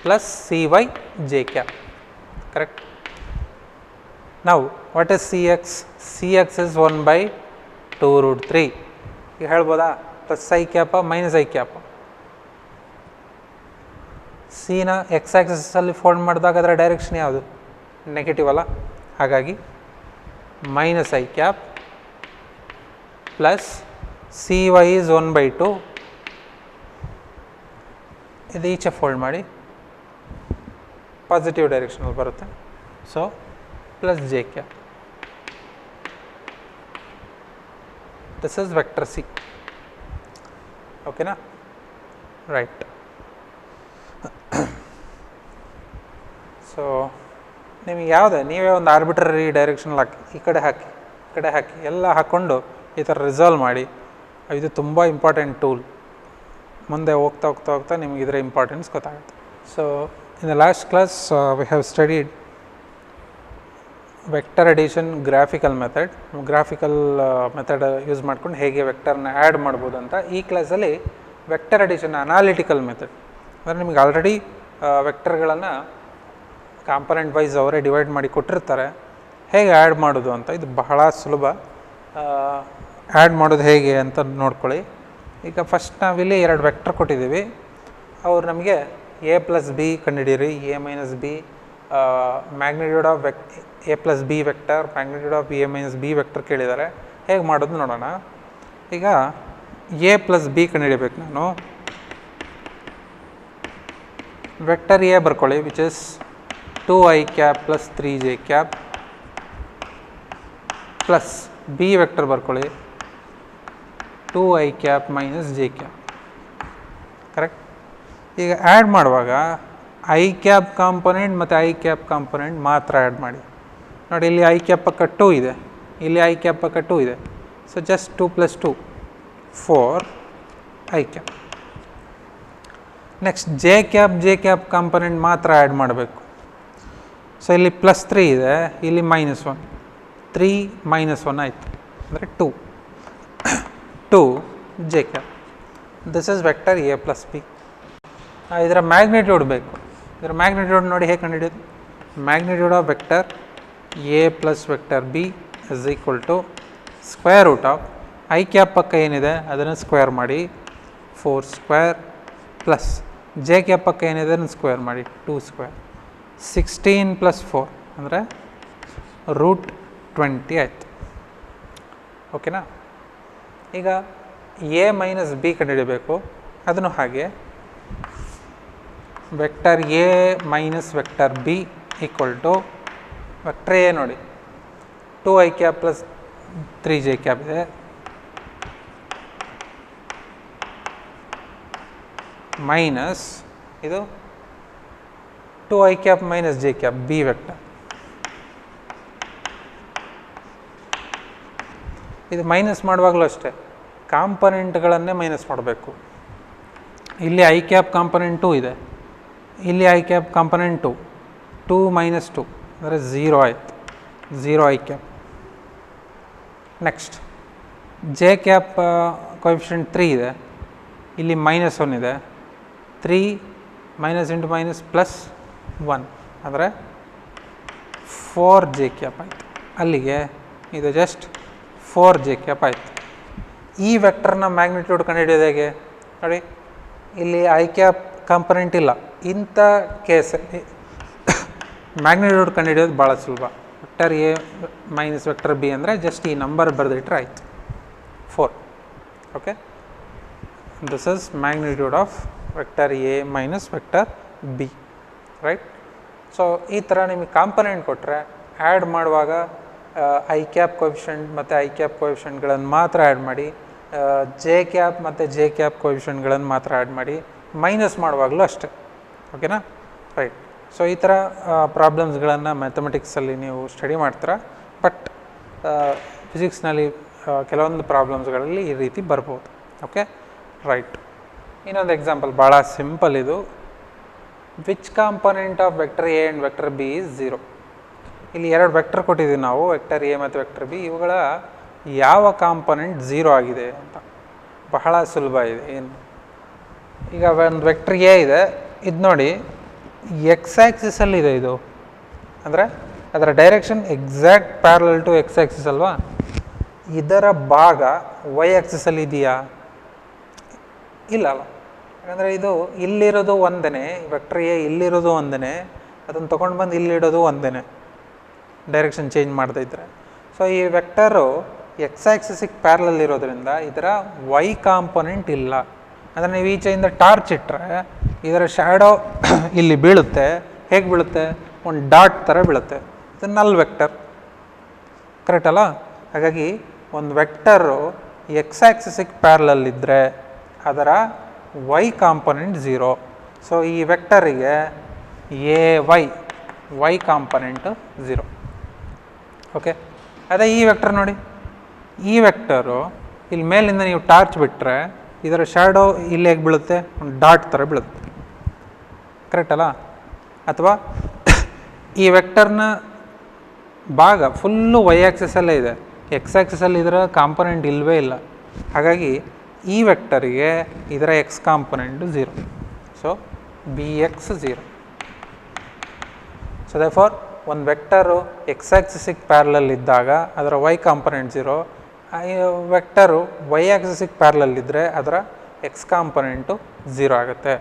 [SPEAKER 1] plus C Y J cap. Correct? ನಾವು what is C X? C X is 1/2√3. ಈಗ ಹೇಳ್ಬೋದಾ? Plus I cap minus I cap? ಸಿನ ಎಕ್ಸ್ ಆ್ಯಕ್ಸಿಸಲ್ಲಿ ಫೋಲ್ಡ್ ಮಾಡಿದಾಗ ಅದರ direction ಯಾವುದು? Negative ಅಲ್ಲ. ಹಾಗಾಗಿ minus I cap plus C Y is 1/2. ಇದು ಈಚೆ ಫೋಲ್ಡ್ ಮಾಡಿ, ಪಾಸಿಟಿವ್ ಡೈರೆಕ್ಷನಲ್ಲಿ ಬರುತ್ತೆ. So plus J cap. This is vector C. ಓಕೆನಾ? ರೈಟ್. ಸೊ ನಿಮಗೆ ಯಾವುದೇ ನೀವೇ ಒಂದು ಆರ್ಬಿಟ್ರರಿ ಡೈರೆಕ್ಷನಲ್ಲಿ ಹಾಕಿ, ಈ ಕಡೆ ಹಾಕಿ, ಈ ಕಡೆ ಹಾಕಿ, ಎಲ್ಲ ಹಾಕ್ಕೊಂಡು ಈ ಥರ ರಿಸಾಲ್ವ್ ಮಾಡಿ. ಇದು ತುಂಬ ಇಂಪಾರ್ಟೆಂಟ್ ಟೂಲ್. ಮುಂದೆ ಹೋಗ್ತಾ ಹೋಗ್ತಾ ಹೋಗ್ತಾ ನಿಮಗೆ ಇದರ ಇಂಪಾರ್ಟೆನ್ಸ್ ಗೊತ್ತಾಗುತ್ತೆ. So in the last class we have studied vector addition graphical method. Graphical method use ಮಾಡ್ಕೊಂಡು ಹೇಗೆ ವೆಕ್ಟರ್ನ ಆ್ಯಡ್ ಮಾಡ್ಬೋದು ಅಂತ. ಈ ಕ್ಲಾಸಲ್ಲಿ ವೆಕ್ಟರ್ ಅಡಿಷನ್ ಅನಾಲಿಟಿಕಲ್ ಮೆಥಡ್, ಅಂದರೆ ನಿಮಗೆ ಆಲ್ರೆಡಿ ವೆಕ್ಟರ್ಗಳನ್ನು ಕಾಂಪೊನೆಂಟ್ ವೈಸ್ ಅವರೇ ಡಿವೈಡ್ ಮಾಡಿ ಕೊಟ್ಟಿರ್ತಾರೆ, ಹೇಗೆ ಆ್ಯಡ್ ಮಾಡೋದು ಅಂತ. ಇದು ಬಹಳ ಸುಲಭ. ಆ್ಯಡ್ ಮಾಡೋದು ಹೇಗೆ ಅಂತ ನೋಡ್ಕೊಳ್ಳಿ. ಈಗ ಫಸ್ಟ್ ನಾವಿಲ್ಲಿ 2 ವೆಕ್ಟರ್ ಕೊಟ್ಟಿದ್ದೀವಿ. ಅವ್ರು ನಮಗೆ ಎ ಪ್ಲಸ್ ಬಿ ಕಂಡುಹಿಡೀರಿ, A minus B, magnitude of A plus B vector, magnitude of A minus B vector ಕೇಳಿದ್ದಾರೆ. ಹೇಗೆ ಮಾಡೋದು ನೋಡೋಣ. ಈಗ ಎ ಪ್ಲಸ್ ಬಿ ಕಂಡುಹಿಡಿಬೇಕು ನಾನು. ವೆಕ್ಟರ್ ಎ ಬರ್ಕೊಳ್ಳಿ, which is 2i cap plus 3j cap plus B vector ಬರ್ಕೊಳ್ಳಿ 2i cap minus J cap. Correct. ಈಗ ಆ್ಯಡ್ ಮಾಡುವಾಗ ಐ ಕ್ಯಾಪ್ ಕಾಂಪೊನೆಂಟ್ ಮತ್ತು ಐ ಕ್ಯಾಪ್ ಕಾಂಪೊನೆಂಟ್ ಮಾತ್ರ ಆ್ಯಡ್ ಮಾಡಿ. ನೋಡಿ, ಇಲ್ಲಿ ಐ ಕ್ಯಾಪ್ ಪಕ್ಕ 2 ಇದೆ, ಇಲ್ಲಿ ಐ ಕ್ಯಾಪ್ ಪಕ್ಕ 2 ಇದೆ. So just 2 + 2 4 I cap. Next J cap component ಮಾತ್ರ ಆ್ಯಡ್ ಮಾಡಬೇಕು. ಸೊ ಇಲ್ಲಿ +3 ಇದೆ, ಇಲ್ಲಿ -1, 3 - 1 ಆಯಿತು, ಅಂದರೆ 2 J cap. This is vector A plus B. ಇದರ ಮ್ಯಾಗ್ನಿಟ್ಯೂಡ್ ಬೇಕು. ಇದರ ಮ್ಯಾಗ್ನಿಟ್ಯೂಡ್ ನೋಡಿ ಹೇಗೆ ಕಂಡುಹಿಡಿಯೋದು. Magnitude of vector A plus vector B is equal to square root of I cap ಪಕ್ಕ ಏನಿದೆ ಅದನ್ನು ಸ್ಕ್ವೇರ್ ಮಾಡಿ 4² ಪ್ಲಸ್ ಜೆ ಕ್ಯಾಪ್ ಪಕ್ಕ ಏನಿದೆ ಅದನ್ನು ಸ್ಕ್ವೇರ್ ಮಾಡಿ 2². 16 + 4 ಅಂದರೆ √20 ಆಯಿತು. ಓಕೆನಾ. ಈಗ ಎ ಮೈನಸ್ ಬಿ ಕಂಡುಹಿಡಿಯಬೇಕು. ಅದನ್ನು ಹಾಗೆ vector A minus vector B equal to vector A ನೋಡಿ 2i cap plus 3j cap ಇದೆ, ಮೈನಸ್ ಇದು 2i cap minus J cap B vector. ಇದು ಮೈನಸ್ ಮಾಡುವಾಗಲೂ ಅಷ್ಟೇ ಕಾಂಪೊನೆಂಟ್ಗಳನ್ನೇ ಮೈನಸ್ ಮಾಡಬೇಕು. ಇಲ್ಲಿ ಐ ಕ್ಯಾಪ್ ಕಾಂಪೊನೆಂಟ್ 2 ಇದೆ, ಇಲ್ಲಿ ಐ ಕ್ಯಾಪ್ ಕಾಂಪೊನೆಂಟ್ 2 - 2 ಅಂದರೆ 0 ಆಯಿತು, 0 I cap. Next J cap coefficient 3 ಇದೆ, ಇಲ್ಲಿ -1 ಇದೆ, 3 -(-) +1 ಅಂದರೆ 4 ಜೆ ಕ್ಯಾಪ್ ಆಯಿತು. ಅಲ್ಲಿಗೆ ಇದು ಜಸ್ಟ್ 4 ಜೆ ಕ್ಯಾಪ್ ಆಯಿತು. ಈ ವೆಕ್ಟರ್ನ ಮ್ಯಾಗ್ನಿಟ್ಯೂಡ್ ಕಂಡುಹಿಡಿಯೋದು ಹೇಗೆ ನೋಡಿ. ಇಲ್ಲಿ ಐ ಕ್ಯಾಪ್ ಕಾಂಪೊನೆಂಟ್ ಇಲ್ಲ, ಇಂಥ ಕೇಸಲ್ಲಿ ಮ್ಯಾಗ್ನಿಟ್ಯೂಡ್ ಕಂಡುಹಿಡಿಯೋದು ಭಾಳ ಸುಲಭ. Vector A minus vector B ಅಂದರೆ ಜಸ್ಟ್ ಈ ನಂಬರ್ ಬರೆದಿಟ್ರೆ ಆಯಿತು, 4. Okay, this is magnitude of vector A minus vector B, right. So ಈ ಥರ ನಿಮಗೆ ಕಾಂಪೊನೆಂಟ್ ಕೊಟ್ಟರೆ ಆ್ಯಡ್ ಮಾಡುವಾಗ ಐ ಕ್ಯಾಪ್ ಕೋಎಫಿಷಿಯಂಟ್ ಮತ್ತು ಐ ಕ್ಯಾಪ್ ಕೋಎಫಿಷಿಯಂಟ್ಗಳನ್ನು ಮಾತ್ರ ಆ್ಯಡ್ ಮಾಡಿ, ಜೆ ಕ್ಯಾಪ್ ಮತ್ತು ಜೆ ಕ್ಯಾಪ್ ಕೋಎಫಿಷಿಯಂಟ್ಗಳನ್ನು ಮಾತ್ರ ಆ್ಯಡ್ ಮಾಡಿ, ಮೈನಸ್ ಮಾಡುವಾಗಲೂ ಅಷ್ಟೇ. ಓಕೆನಾ, ರೈಟ್. ಸೊ ಈ ಥರ ಪ್ರಾಬ್ಲಮ್ಸ್ಗಳನ್ನು ಮ್ಯಾಥಮೆಟಿಕ್ಸಲ್ಲಿ ನೀವು ಸ್ಟಡಿ ಮಾಡ್ತೀರಾ. ಬಟ್ ಫಿಸಿಕ್ಸ್ನಲ್ಲಿ ಕೆಲವೊಂದು ಪ್ರಾಬ್ಲಮ್ಸ್ಗಳಲ್ಲಿ ಈ ರೀತಿ ಬರ್ಬೋದು. Okay, right. ಇನ್ನೊಂದು ಎಕ್ಸಾಂಪಲ್ ಭಾಳ ಸಿಂಪಲ್ ಇದು. Which component of vector A and vector B is 0. ಇಲ್ಲಿ 2 ವೆಕ್ಟರ್ ಕೊಟ್ಟಿದ್ದೀವಿ ನಾವು, ವೆಕ್ಟರ್ ಎ ಮತ್ತು ವೆಕ್ಟರ್ ಬಿ. ಇವುಗಳ ಯಾವ ಕಾಂಪೊನೆಂಟ್ 0 ಆಗಿದೆ ಅಂತ ಬಹಳ ಸುಲಭ ಇದೆ. ಏನು, ಈಗ ಒಂದು ವೆಕ್ಟರ್ ಎ ಇದೆ, ಇದು ನೋಡಿ ಎಕ್ಸ್ ಆ್ಯಕ್ಸಿಸಲ್ಲಿದೆ. ಇದು ಅಂದರೆ ಅದರ direction exact parallel to X axis ಅಲ್ವಾ. ಇದರ ಭಾಗ ವೈ ಆ್ಯಕ್ಸಿಸಲ್ಲಿ ಇದೆಯಾ? ಇಲ್ಲ ಅಲ್ಲ. ಯಾಕಂದರೆ ಇದು ಇಲ್ಲಿರೋದು ಒಂದೇ, ವೆಕ್ಟರ್ ಎ ಇಲ್ಲಿರೋದು ಒಂದೇ, ಅದನ್ನು ತೊಗೊಂಡು ಬಂದು ಇಲ್ಲಿಡೋದು ಒಂದೇ, ಡೈರೆಕ್ಷನ್ ಚೇಂಜ್ ಮಾಡದೇ ಇದ್ದರೆ. ಸೊ ಈ ವೆಕ್ಟರು ಎಕ್ಸ್ ಆ್ಯಕ್ಸಿಸಿಗೆ ಪ್ಯಾರಲಲ್ ಇರೋದ್ರಿಂದ ಇದರ ವೈ ಕಾಂಪೊನೆಂಟ್ ಇಲ್ಲ. ಅಂದರೆ ನೀವು ಈಚೆಯಿಂದ ಟಾರ್ಚ್ ಇಟ್ಟರೆ ಇದರ ಶ್ಯಾಡೋ ಇಲ್ಲಿ ಬೀಳುತ್ತೆ. ಹೇಗೆ ಬೀಳುತ್ತೆ? ಒಂದು ಡಾಟ್ ಥರ ಬೀಳುತ್ತೆ. ಇದು ನಲ್ ವೆಕ್ಟರ್, ಕರೆಕ್ಟ್ ಅಲ್ಲ? ಹಾಗಾಗಿ ಒಂದು ವೆಕ್ಟರು ಎಕ್ಸ್ ಆ್ಯಕ್ಸಿಸಿಗೆ ಪ್ಯಾರಲಲ್ ಇದ್ದರೆ ಅದರ ವೈ ಕಾಂಪೊನೆಂಟ್ 0. ಸೊ ಈ ವೆಕ್ಟರಿಗೆ ಎ ವೈ ಕಾಂಪೊನೆಂಟ್ 0. ಓಕೆ, ಅದೇ ಈ ವೆಕ್ಟರ್ ನೋಡಿ, ಈ ವೆಕ್ಟರು ಇಲ್ಲಿ ಮೇಲಿಂದ ನೀವು ಟಾರ್ಚ್ ಬಿಟ್ಟರೆ ಇದರ ಶ್ಯಾಡೋ ಇಲ್ಲಿ ಹೇಗೆ ಬೀಳುತ್ತೆ? ಒಂದು ಡಾಟ್ ಥರ ಬೀಳುತ್ತೆ, ಕರೆಕ್ಟ್ ಅಲ್ಲ? ಅಥವಾ ಈ ವೆಕ್ಟರ್ನ ಭಾಗ ಫುಲ್ಲು ವೈ ಆ್ಯಕ್ಸಿಸಲ್ಲೇ ಇದೆ, ಎಕ್ಸ್ ಆ್ಯಕ್ಸಿಸಲ್ಲಿ ಇದರ ಕಾಂಪೊನೆಂಟ್ ಇಲ್ಲವೇ ಇಲ್ಲ. ಹಾಗಾಗಿ ಈ ವೆಕ್ಟರಿಗೆ ಇದರ X component 0. So B X 0. So therefore ಒಂದು ವೆಕ್ಟರು ಎಕ್ಸ್ ಆ್ಯಕ್ಸಿಸಿಗೆ ಪ್ಯಾರಲಲ್ ಇದ್ದಾಗ ಅದರ ವೈ ಕಾಂಪೊನೆಂಟ್ 0. ವೆಕ್ಟರು ವೈ ಆ್ಯಕ್ಸಿಸಿಗೆ ಪ್ಯಾರಲಲ್ ಇದ್ದರೆ ಅದರ ಎಕ್ಸ್ ಕಾಂಪೊನೆಂಟು 0 ಆಗುತ್ತೆ.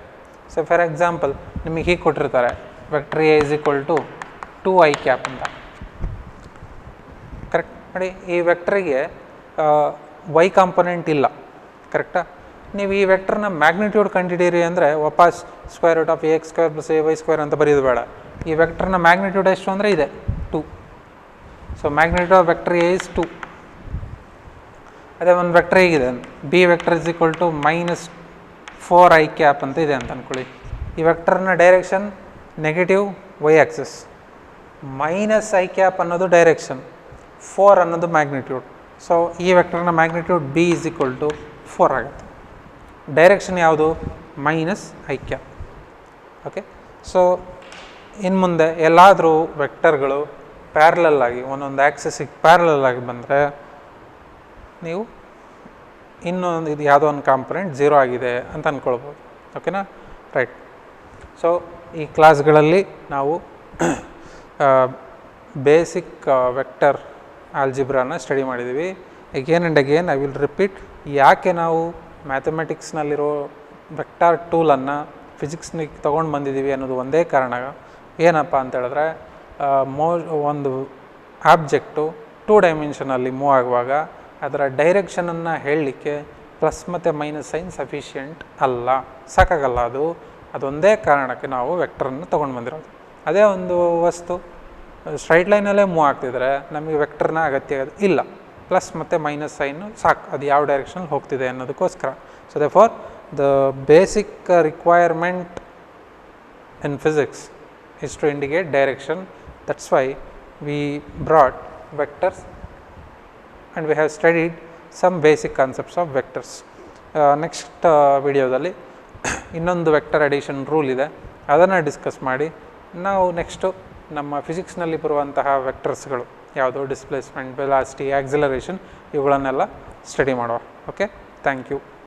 [SPEAKER 1] ಸೊ ಫಾರ್ ಎಕ್ಸಾಂಪಲ್ ನಿಮಗೆ ಹೀಗೆ ಕೊಟ್ಟಿರ್ತಾರೆ, vector A is equal to 2i cap ಅಂತ. ಕರೆಕ್ಟ್ ನೋಡಿ, ಈ ವೆಕ್ಟರಿಗೆ ವೈ ಕಾಂಪೊನೆಂಟ್ ಇಲ್ಲ, ಕರೆಕ್ಟಾ? ನೀವು ಈ ವೆಕ್ಟರ್ನ ಮ್ಯಾಗ್ನಿಟ್ಯೂಡ್ ಕಂಡುಹಿಡೀರಿ ಅಂದರೆ ವಾಪಸ್ √ax² + ay² ಅಂತ ಬರೆಯೋದು ಬೇಡ. ಈ ವೆಕ್ಟರ್ನ ಮ್ಯಾಗ್ನಿಟ್ಯೂಡ್ ಎಷ್ಟು ಅಂದರೆ ಇದೆ 2. So magnitude of vector A is 2. ಅದೇ ಒಂದು ವೆಕ್ಟರ್ ಹೇಗಿದೆ, B vector is equal to -4i ಅಂತ ಇದೆ ಅಂತ ಅಂದ್ಕೊಳ್ಳಿ. ಈ ವೆಕ್ಟರ್ನ direction negative Y axis, -i ಅನ್ನೋದು ಡೈರೆಕ್ಷನ್, 4 ಅನ್ನೋದು ಮ್ಯಾಗ್ನಿಟ್ಯೂಡ್. ಸೊ ಈ ವೆಕ್ಟರ್ನ magnitude B is equal to 4 ಆಗುತ್ತೆ. ಡೈರೆಕ್ಷನ್ ಯಾವುದು? -i. ಓಕೆ, ಸೊ ಇನ್ನು ಮುಂದೆ ಎಲ್ಲಾದರೂ ವೆಕ್ಟರ್ಗಳು ಪ್ಯಾರಲಲ್ ಆಗಿ ಒಂದೊಂದು ಆ್ಯಕ್ಸಿಸಿಗೆ ಪ್ಯಾರಲಲ್ ಆಗಿ ಬಂದರೆ ನೀವು ಇನ್ನೊಂದು ಇದು ಯಾವುದೋ ಒಂದು ಕಾಂಪೊನೆಂಟ್ 0 ಆಗಿದೆ ಅಂತ ಅಂದ್ಕೊಳ್ಬೋದು. ಓಕೆನಾ? ರೈಟ್. ಸೊ ಈ ಕ್ಲಾಸ್ಗಳಲ್ಲಿ ನಾವು ಬೇಸಿಕ್ ವೆಕ್ಟರ್ ಆಲ್ಜಿಬ್ರಾನ ಸ್ಟಡಿ ಮಾಡಿದ್ದೀವಿ. Again and again I will repeat, ಯಾಕೆ ನಾವು ಮ್ಯಾಥಮೆಟಿಕ್ಸ್ನಲ್ಲಿರೋ ವೆಕ್ಟಾರ್ ಟೂಲನ್ನು ಫಿಸಿಕ್ಸ್ನಿಗೆ ತೊಗೊಂಡು ಬಂದಿದ್ದೀವಿ ಅನ್ನೋದು ಒಂದೇ ಕಾರಣ. ಏನಪ್ಪ ಅಂತ ಹೇಳಿದ್ರೆ, ಒಂದು ಆಬ್ಜೆಕ್ಟು 2 ಡೈಮೆನ್ಷನಲ್ಲಿ ಮೂವ್ ಆಗುವಾಗ ಅದರ ಡೈರೆಕ್ಷನನ್ನು ಹೇಳಲಿಕ್ಕೆ ಪ್ಲಸ್ ಮತ್ತು ಮೈನಸ್ ಸೈನ್ ಸಫಿಷಿಯೆಂಟ್ ಅಲ್ಲ, ಸಾಕಾಗಲ್ಲ. ಅದೊಂದೇ ಕಾರಣಕ್ಕೆ ನಾವು ವೆಕ್ಟರನ್ನು ತೊಗೊಂಡು ಬಂದಿರೋದು. ಅದೇ ಒಂದು ವಸ್ತು ಸ್ಟ್ರೈಟ್ ಲೈನಲ್ಲೇ ಮೂವ್ ಆಗ್ತಿದ್ರೆ ನಮಗೆ ವೆಕ್ಟರ್ನ ಅಗತ್ಯ ಇಲ್ಲ, ಪ್ಲಸ್ ಮತ್ತು ಮೈನಸ್ ಸೈನು ಸಾಕು, ಅದು ಯಾವ ಡೈರೆಕ್ಷನಲ್ಲಿ ಹೋಗ್ತಿದೆ ಅನ್ನೋದಕ್ಕೋಸ್ಕರ. So therefore the basic requirement in physics is to indicate direction. That's why we brought vectors and we have studied some basic concepts of vectors. Next ವಿಡಿಯೋದಲ್ಲಿ ಇನ್ನೊಂದು ವೆಕ್ಟರ್ ಅಡಿಷನ್ ರೂಲ್ ಇದೆ, ಅದನ್ನು ಡಿಸ್ಕಸ್ ಮಾಡಿ ನಾವು ನೆಕ್ಸ್ಟು ನಮ್ಮ ಫಿಸಿಕ್ಸ್ನಲ್ಲಿ ಬರುವಂತಹ ವೆಕ್ಟರ್ಸ್ಗಳು ಯಾವುದು, ಡಿಸ್ಪ್ಲೇಸ್ಮೆಂಟ್, ವೆಲಾಸಿಟಿ, ಆಕ್ಸಿಲರೇಷನ್, ಇವುಗಳನ್ನೆಲ್ಲ ಸ್ಟಡಿ ಮಾಡುವ. Okay, thank you.